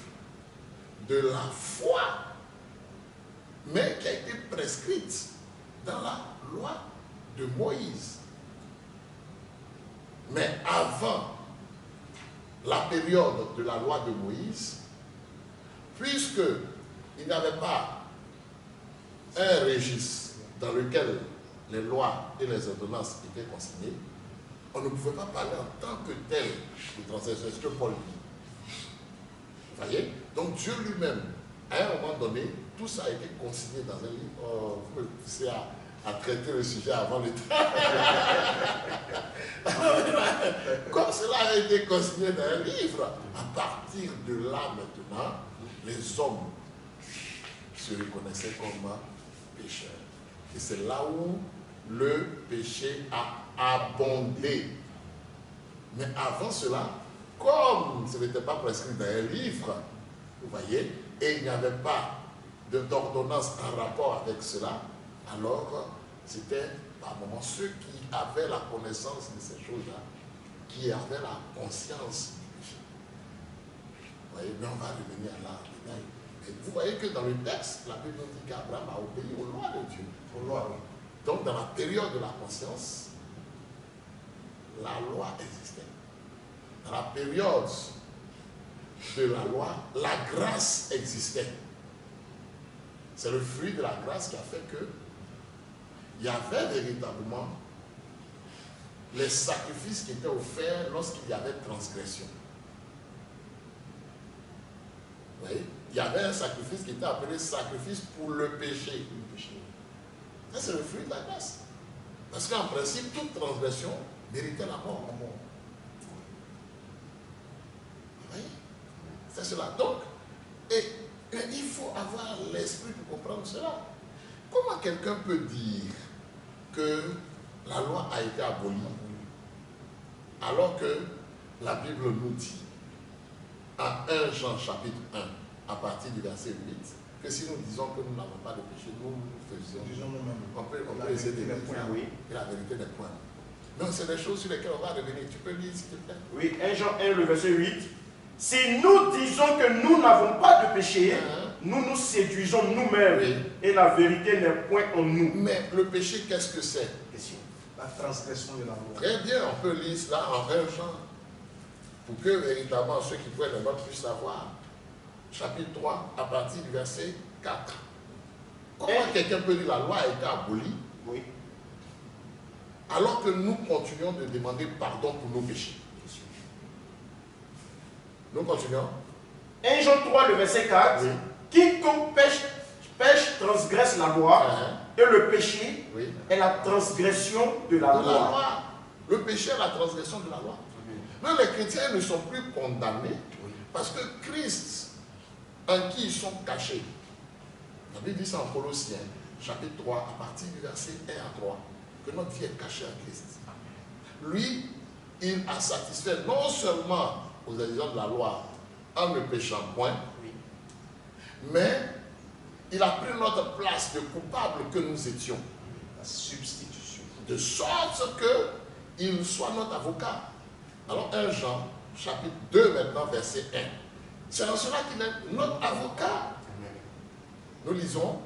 de la foi, mais qui a été prescrite dans la loi de Moïse. Mais avant la période de la loi de Moïse, puisque il n'y avait pas un registre dans lequel les lois et les ordonnances étaient consignées, on ne pouvait pas parler en tant que tel de transgression, ce que Paul dit. Vous voyez? Donc Dieu lui-même, à un moment donné, tout ça a été consigné dans un livre. Oh, vous me poussez à traiter le sujet avant le temps. Comme cela a été consigné dans un livre, à partir de là maintenant, les hommes se reconnaissaient comme pécheurs. Et c'est là où le péché a abondé. Mais avant cela, comme ce n'était pas prescrit dans un livre, vous voyez, et il n'y avait pas d'ordonnance en rapport avec cela, alors c'était par moments ceux qui avaient la connaissance de ces choses-là, qui avaient la conscience du péché. Vous voyez, mais on va revenir là. Et vous voyez que dans le texte, la Bible dit qu'Abraham a obéi aux lois de Dieu. Aux lois, oui. Donc dans la période de la conscience, la loi existait. Dans la période de la loi, la grâce existait. C'est le fruit de la grâce qui a fait que il y avait véritablement les sacrifices qui étaient offerts lorsqu'il y avait transgression. Vous voyez? Il y avait un sacrifice qui était appelé sacrifice pour le péché. Ça, c'est le fruit de la grâce. Parce qu'en principe, toute transgression méritait la mort. Vous voyez? C'est cela. Donc, il faut avoir l'esprit pour comprendre cela. Comment quelqu'un peut dire que la loi a été abolie alors que la Bible nous dit à 1 Jean chapitre 1 à partir du verset 8 que si nous disons que nous n'avons pas de péché, nous faisions. Disons nous-mêmes. On peut essayer de dire que la vérité n'est point. Donc c'est des choses sur lesquelles on va revenir. Tu peux lire s'il te plaît. Oui, 1 Jean 1, le verset 8. Si nous disons que nous n'avons pas de péché, nous nous séduisons nous-mêmes, oui, et la vérité n'est point en nous. Mais le péché, qu'est-ce que c'est? La transgression de la loi. Très bien, on peut lire cela en 1 Jean pour que véritablement ceux qui prennent le note puissent savoir. Chapitre 3, à partir du verset 4. Comment quelqu'un peut dire la loi a été abolie, oui, alors que nous continuons de demander pardon pour nos péchés? Nous continuons. 1 Jean 3, le verset 4. Oui. Quiconque pêche transgresse la loi, et le péché est la transgression de la loi. Le péché est la transgression de la loi. Mais les chrétiens ne sont plus condamnés parce que Christ, en qui ils sont cachés. La Bible dit ça en Colossiens, chapitre 3, à partir du verset 1 à 3, que notre vie est cachée à Christ. Lui, il a satisfait non seulement aux exigences de la loi en ne péchant point, mais il a pris notre place de coupable que nous étions. La substitution. De sorte qu'il soit notre avocat. Alors 1 Jean, chapitre 2 maintenant, verset 1. C'est en cela qu'il est notre avocat. Nous lisons.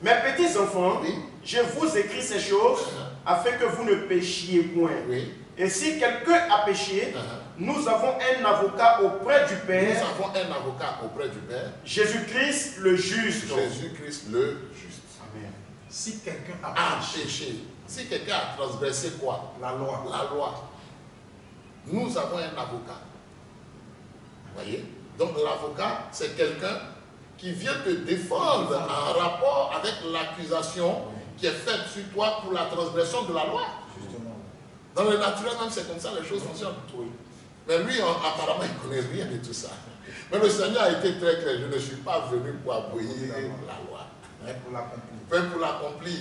Mes petits enfants, Oui. je vous écris ces choses afin que vous ne péchiez point. Oui. Et si quelqu'un a péché, nous avons un avocat auprès du Père. Nous avons un avocat auprès du Père. Jésus-Christ le juste. Jésus-Christ le juste. Amen. Si quelqu'un a péché, si quelqu'un a transgressé quoi? La loi. La loi. Nous avons un avocat. Vous voyez? Donc l'avocat, c'est quelqu'un qui vient te défendre en rapport avec l'accusation qui est faite sur toi pour la transgression de la loi. Justement. Dans le naturel, même c'est comme ça les choses fonctionnent. Oui. Mais lui, apparemment, il ne connaît rien de tout ça. Mais le Seigneur a été très clair. Je ne suis pas venu pour abolir la loi. Mais pour l'accomplir. Mais pour l'accomplir.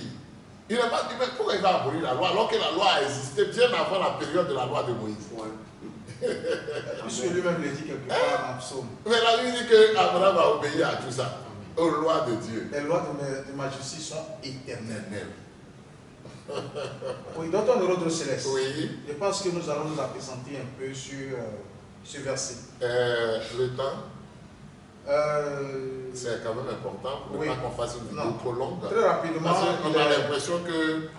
Il n'a pas dit, mais pourquoi il va abolir la loi alors que la loi a existé bien avant la période de la loi de Moïse? Puisque lui-même le dit quelque part en psaume. Mais la Bible dit qu'Abraham a obéi à tout ça, aux lois de Dieu. Les lois de ma justice sont éternelles. Oui, dans ton ordre céleste, Oui. je pense que nous allons nous appesantir un peu sur ce verset. Le temps, c'est quand même important pour ne pas qu'on fasse une vidéo trop longue. Très rapidement. Parce qu'on a l'impression que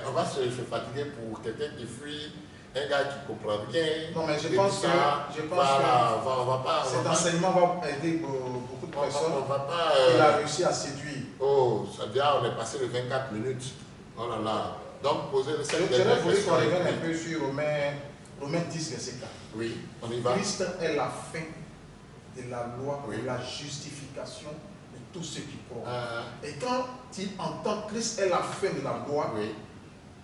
on va se fatiguer pour quelqu'un qui fuit, un gars qui ne comprend rien. Non, mais je pense que cet enseignement va aider beaucoup de personnes. Il a réussi à séduire. Oh, ça veut dire on est passé de 24 minutes. Oh là là. Donc, posez le Je voulais qu'on revienne un peu sur Romains 10, verset 4. Oui, on y va. Christ est la fin de la loi, de la justification de tous ceux qui croient. Et quand il entend Christ est la fin de la loi,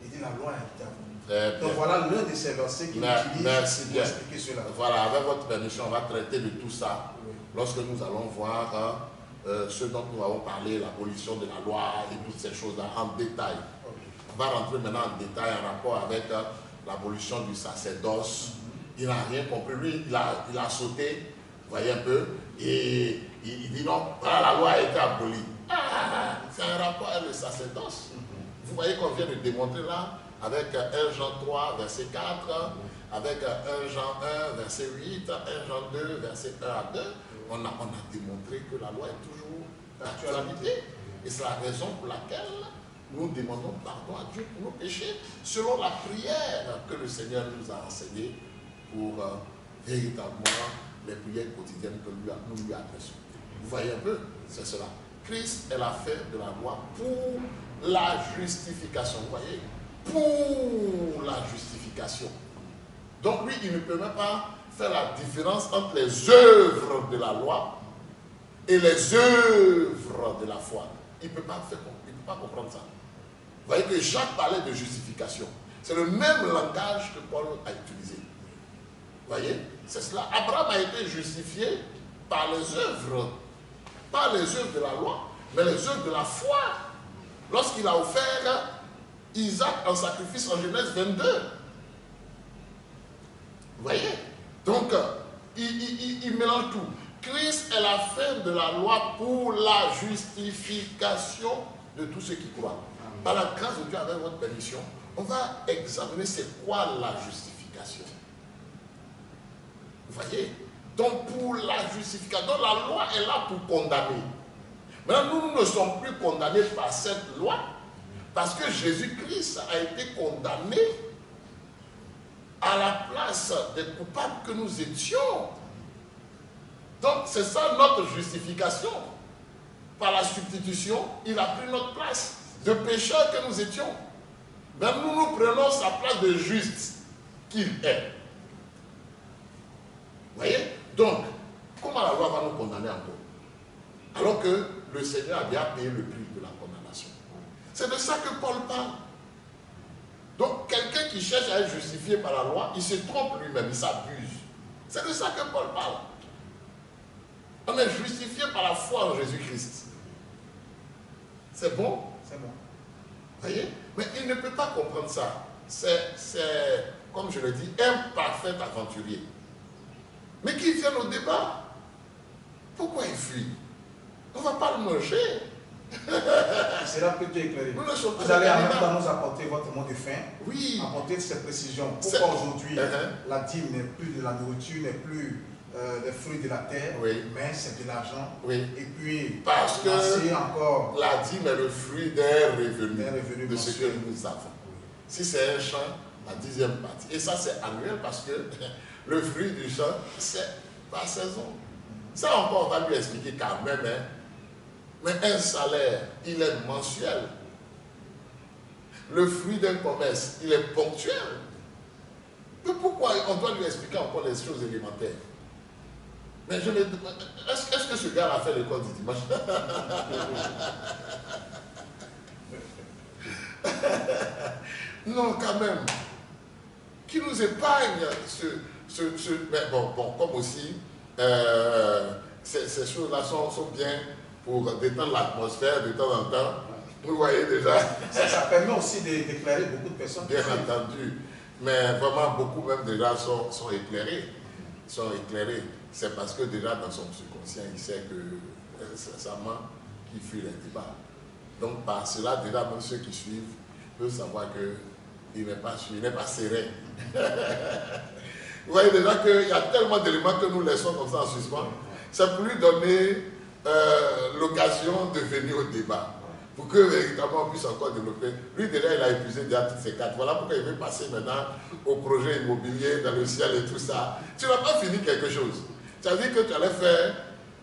il dit la loi est intervenue. Donc voilà l'un de ces versets qui utilise pour expliquer cela. Voilà, avec votre permission, on va traiter de tout ça lorsque nous allons voir ce dont nous avons parlé, l'abolition de la loi et toutes ces choses-là en détail. On va rentrer maintenant en détail en rapport avec l'abolition du sacerdoce. Il n'a rien compris. Lui, il a sauté, vous voyez un peu, et il dit non, la loi a été abolie. C'est un rapport avec le sacerdoce. Vous voyez qu'on vient de démontrer là, avec 1 Jean 3, verset 4, avec 1 Jean 1, verset 8, 1 Jean 2, verset 1 à 2, on a démontré que la loi est toujours d'actualité. Et c'est la raison pour laquelle nous demandons pardon à Dieu pour nos péchés, selon la prière que le Seigneur nous a enseignée pour véritablement les prières quotidiennes que nous lui adressons. Vous voyez un peu, c'est cela. Christ est l'affaire de la loi pour la justification. Vous voyez? Pour la justification. Donc lui, il ne peut même pas faire la différence entre les œuvres de la loi et les œuvres de la foi. Il ne peut pas comprendre ça. Vous voyez que Jacques parlait de justification. C'est le même langage que Paul a utilisé. Vous voyez? C'est cela. Abraham a été justifié par les œuvres. Pas les œuvres de la loi, mais les œuvres de la foi. Lorsqu'il a offert Isaac en sacrifice en Genèse 22. Vous voyez? Donc, il mélange tout. Christ est la fin de la loi pour la justification de tous ceux qui croient. Par la grâce de Dieu, avec votre permission, on va examiner c'est quoi la justification. Vous voyez? Donc pour la justification, donc la loi est là pour condamner. Maintenant, nous ne sommes plus condamnés par cette loi parce que Jésus-Christ a été condamné à la place des coupables que nous étions. Donc c'est ça notre justification. Par la substitution, il a pris notre place de pécheurs que nous étions. Même nous prenons sa place de juste qu'il est. Vous voyez? Donc, comment la loi va nous condamner encore? Alors que le Seigneur a bien payé le prix de la condamnation. C'est de ça que Paul parle. Donc, quelqu'un qui cherche à être justifié par la loi, il se trompe lui-même, il s'abuse. C'est de ça que Paul parle. On est justifié par la foi en Jésus-Christ. C'est bon? C'est bon. Vous voyez? Mais il ne peut pas comprendre ça. C'est, comme je le dis, un parfait aventurier. Mais qu'il vienne au débat. Pourquoi il fuit? On ne va pas le manger. C'est là que Dieu est éclairé. Vous allez en même temps nous apporter votre mot de fin. Oui. Apporter ces précisions. Pourquoi aujourd'hui la dîme n'est plus de la nourriture, n'est plus des fruits de la terre, mais c'est de l'argent. Oui. Et puis, parce que encore, la dîme est le fruit d'un revenu de ce que mensuel. nous avons. Si c'est un champ, la 10e partie. Et ça, c'est annuel parce que le fruit du champ, c'est par saison. Ça encore, on va lui expliquer quand même. Hein. Mais un salaire, il est mensuel. Le fruit d'un commerce, il est ponctuel. Mais pourquoi on doit lui expliquer encore les choses élémentaires? Mais je me demande, est-ce que ce gars a fait l'école du dimanche? Non, quand même. Qui nous épargne mais bon, comme aussi, ces choses-là sont bien pour détendre l'atmosphère de temps en temps. Vous voyez déjà. Ça permet aussi d'éclairer beaucoup de personnes. Bien entendu. Mais vraiment, beaucoup même déjà sont éclairés. C'est parce que déjà dans son subconscient, il sait que c'est sa main qui fuit les débats. Donc par cela, déjà même ceux qui suivent peuvent savoir qu'il n'est pas sûr, il n'est pas serein. Vous voyez déjà qu'il y a tellement d'éléments que nous laissons comme ça en suspens. C'est pour lui donner l'occasion de venir au débat. Pour que véritablement on puisse encore développer. Lui déjà il a épuisé déjà toutes ces cartes. Voilà pourquoi il veut passer maintenant au projet immobilier dans le ciel et tout ça. Tu n'as pas fini quelque chose. Tu as dit que tu allais faire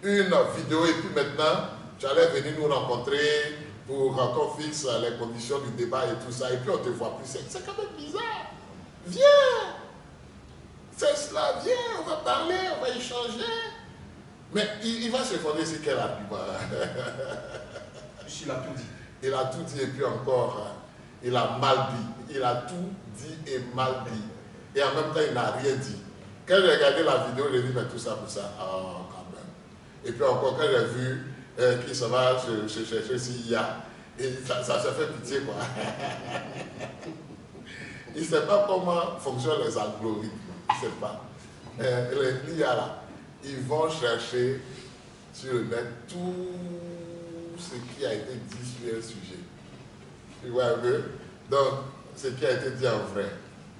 une vidéo et puis maintenant tu allais venir nous rencontrer pour qu'on fixe les conditions du débat et tout ça. Et puis on ne te voit plus. C'est quand même bizarre. Viens. C'est cela, viens, on va parler, on va échanger. Mais il va se fonder sur quel argument? Il a tout dit. Il a tout dit et puis encore, il a mal dit. Il a tout dit et mal dit. Et en même temps, il n'a rien dit. Quand j'ai regardé la vidéo, j'ai dit, mais tout ça pour ça, oh, quand même. Et puis encore, quand j'ai vu qu'il se va se chercher s'il y a, et ça se fait pitié, quoi. Il ne sait pas comment fonctionnent les algorithmes. Il ne sait pas. L'IA là, ils vont chercher sur le net tout ce qui a été dit sur un sujet. Tu vois un peu? Donc, ce qui a été dit en vrai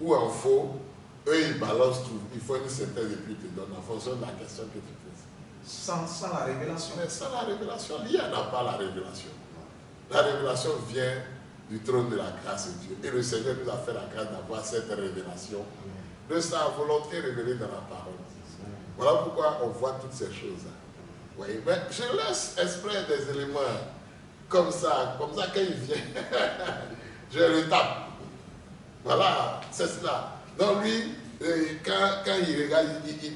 ou en faux, eux ils balancent tout. Il faut une synthèse et puis ils te donnent en fonction de la question que tu poses. Sans la révélation. Mais sans la révélation, l'IA n'a pas la révélation. La révélation vient du trône de la grâce de Dieu. Et le Seigneur nous a fait la grâce d'avoir cette révélation de sa volonté révélée dans la parole. Voilà pourquoi on voit toutes ces choses-là. Oui, mais je laisse exprès des éléments comme ça quand il vient, je le tape. Voilà, c'est cela. Donc lui, quand il regarde, il dit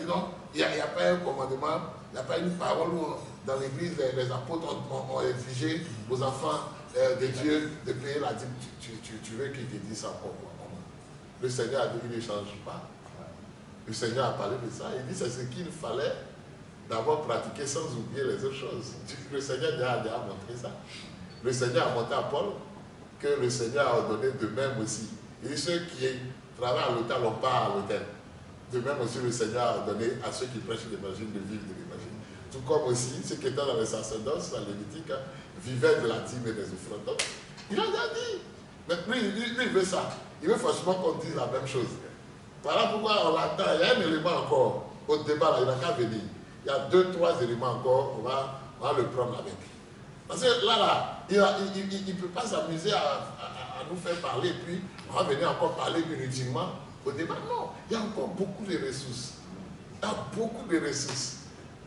non, il n'y a pas un commandement, il n'y a pas une parole où dans l'église, les apôtres ont exigé aux enfants de Dieu de payer la dîme. Tu veux qu'il te dise ça pourquoi? Le Seigneur a dit qu'il ne change pas. Le Seigneur a parlé de ça. Il dit c'est ce qu'il fallait d'abord pratiquer sans oublier les autres choses. Le Seigneur a déjà montré ça. Le Seigneur a montré à Paul que le Seigneur a ordonné de même aussi. Et ceux qui travaillent à l'hôtel n'ont pas à l'hôtel. De même aussi le Seigneur a ordonné à ceux qui prêchent l'évangile de vivre de l'évangile. Tout comme aussi ceux qui étaient dans le sacerdoce, dans Lévitique, vivaient de la dîme et des offrandes. Donc, il a déjà dit. Mais lui, il veut ça. Il veut forcément qu'on dise la même chose. Voilà pourquoi on l'attend. Il y a un élément encore au débat, là, il n'a qu'à venir. Il y a 2-3 éléments encore, on va le prendre avec. Parce que là, il ne peut pas s'amuser à nous faire parler, puis on va venir encore parler inutilement au débat. Non, il y a encore beaucoup de ressources. Il y a beaucoup de ressources.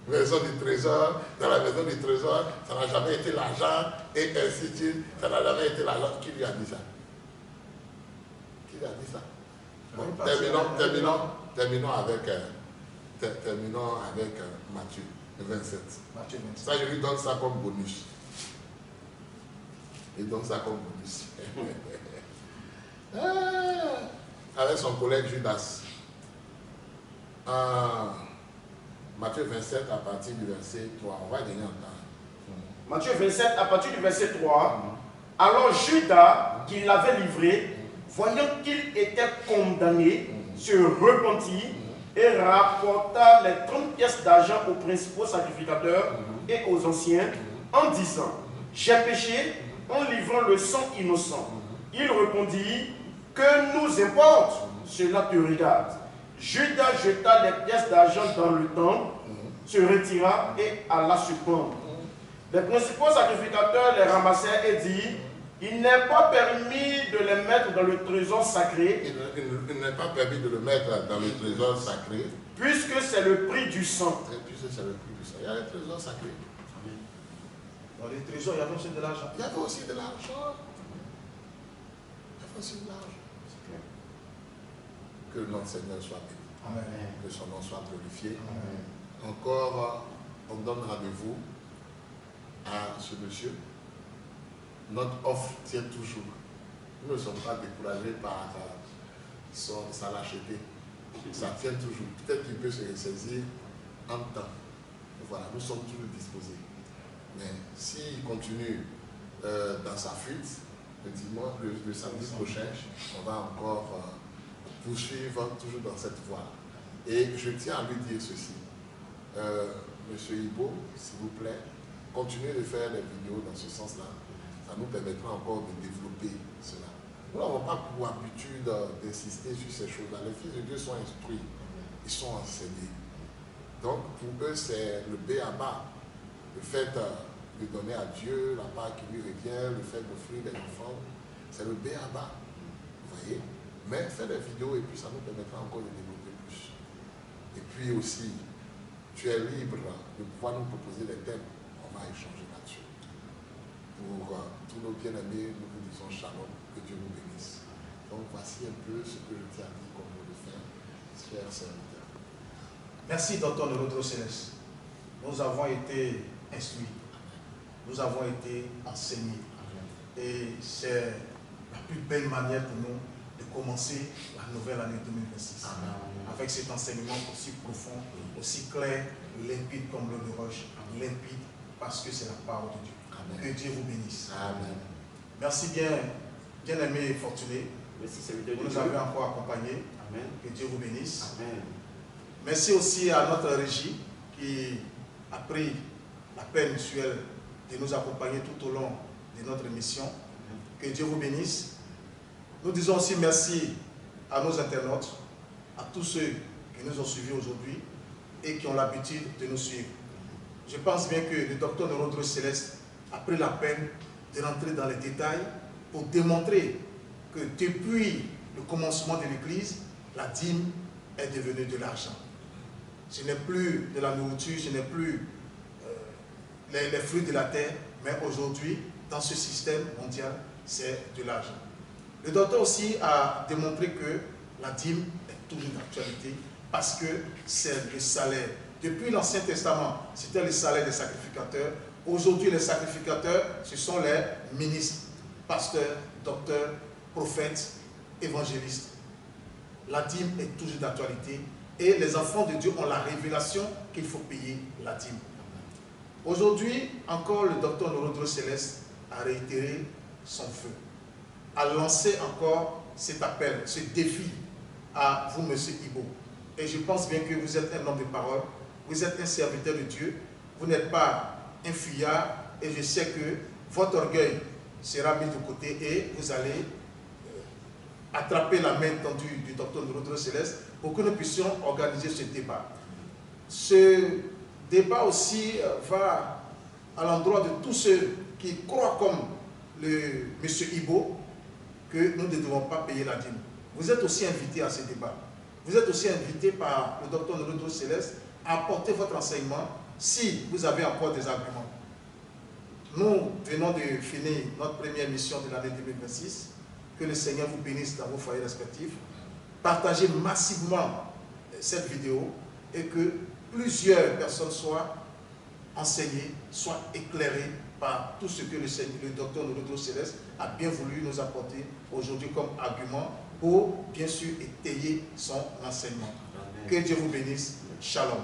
Maison du trésor, dans la maison du trésor, ça n'a jamais été l'argent, et ainsi de suite, ça n'a jamais été l'argent. Qui lui a dit ça? Qui lui a dit ça? Bon, terminons avec Matthieu 27. Matthieu 27. Ça, je lui donne ça comme bonus. Il donne ça comme bonus. Avec son collègue Judas. Matthieu 27 à partir du verset 3. On va donner un temps. Matthieu 27 à partir du verset 3. Alors Judas, qui l'avait livré, voyant qu'il était condamné, se repentit et rapporta les 30 pièces d'argent aux principaux sacrificateurs et aux anciens, en disant: j'ai péché en livrant le sang innocent. Il répondit: que nous importe, cela te regarde. Judas jeta les pièces d'argent dans le temple, se retira et alla se pendre. Les principaux sacrificateurs les ramassèrent et dirent: il n'est pas permis de les mettre dans le trésor sacré. Il n'est pas permis de le mettre dans le trésor sacré. Puisque c'est le prix du sang. Puisque c'est le prix du sang. Il y a le trésor sacré. Dans les trésors, il y avait aussi de l'argent. Il y avait aussi de l'argent. Il y avait aussi de l'argent. Que notre Seigneur soit béni. Amen. Que son nom soit glorifié. Amen. Encore, on donne rendez-vous à ce monsieur. Notre offre tient toujours. Nous ne sommes pas découragés par sa lâcheté. Ça tient toujours. Peut-être qu'il peut se ressaisir en temps. Voilà, nous sommes toujours disposés. Mais s'il continue dans sa fuite, le samedi prochain, on va encore poursuivre toujours dans cette voie. Et je tiens à lui dire ceci. Monsieur Ibo, s'il vous plaît, continuez de faire des vidéos dans ce sens-là. Ça nous permettra encore de développer cela. Nous n'avons pas pour habitude d'insister sur ces choses-là. Les fils de Dieu sont instruits, ils sont enseignés. Donc pour eux, c'est le b.a.-ba. Le fait de donner à Dieu la part qui lui revient, le fait d'offrir des enfants, c'est le b.a.-ba. Vous voyez? Mais faire des vidéos et puis ça nous permettra encore de développer plus. Et puis aussi, tu es libre de pouvoir nous proposer des thèmes. On va échanger là-dessus. Pour tous nos bien-aimés, nous vous disons shalom, que Dieu vous bénisse. Donc voici un peu ce que je tiens à dire comme vous le faire, chers serviteurs. Merci, docteur Norodro Céleste. Nous avons été instruits. Nous avons été enseignés. Et c'est la plus belle manière pour nous de commencer la nouvelle année 2026. Amen. Avec cet enseignement aussi profond, aussi clair, limpide comme l'eau de roche, limpide parce que c'est la parole de Dieu. Amen. Que Dieu vous bénisse. Amen. Merci bien aimé et fortuné. Vous nous avez encore accompagnés. Amen. Que Dieu vous bénisse. Amen. Merci aussi à notre régie qui a pris la peine mutuelle de nous accompagner tout au long de notre mission. Que Dieu vous bénisse. Nous disons aussi merci à nos internautes, à tous ceux qui nous ont suivis aujourd'hui et qui ont l'habitude de nous suivre. Je pense bien que le docteur Norodro Céleste a pris la peine de rentrer dans les détails pour démontrer que depuis le commencement de l'Église, la dîme est devenue de l'argent. Ce n'est plus de la nourriture, ce n'est plus les fruits de la terre, mais aujourd'hui, dans ce système mondial, c'est de l'argent. Le docteur aussi a démontré que la dîme est toujours d'actualité parce que c'est le salaire. Depuis l'Ancien Testament, c'était le salaire des sacrificateurs. Aujourd'hui, les sacrificateurs, ce sont les ministres, pasteurs, docteurs, prophètes, évangélistes. La dîme est toujours d'actualité et les enfants de Dieu ont la révélation qu'il faut payer la dîme. Aujourd'hui, encore, le docteur Norodro Céleste a réitéré son feu, a lancé encore cet appel, ce défi à vous, monsieur Ibo. Et je pense bien que vous êtes un homme de parole, vous êtes un serviteur de Dieu, vous n'êtes pas un fuyard, et je sais que votre orgueil sera mis de côté et vous allez attraper la main tendue du docteur Norodro Céleste pour que nous puissions organiser ce débat. Ce débat aussi va à l'endroit de tous ceux qui croient comme le monsieur Ibo que nous ne devons pas payer la dîme. Vous êtes aussi invités à ce débat. Vous êtes aussi invités par le docteur Norodro Céleste à apporter votre enseignement si vous avez encore des arguments. Nous venons de finir notre première mission de l'année 2026. Que le Seigneur vous bénisse dans vos foyers respectifs. Partagez massivement cette vidéo et que plusieurs personnes soient enseignées, soient éclairées par tout ce que le docteur Norodro Céleste a bien voulu nous apporter aujourd'hui comme argument pour bien sûr étayer son enseignement. Que Dieu vous bénisse. Shalom.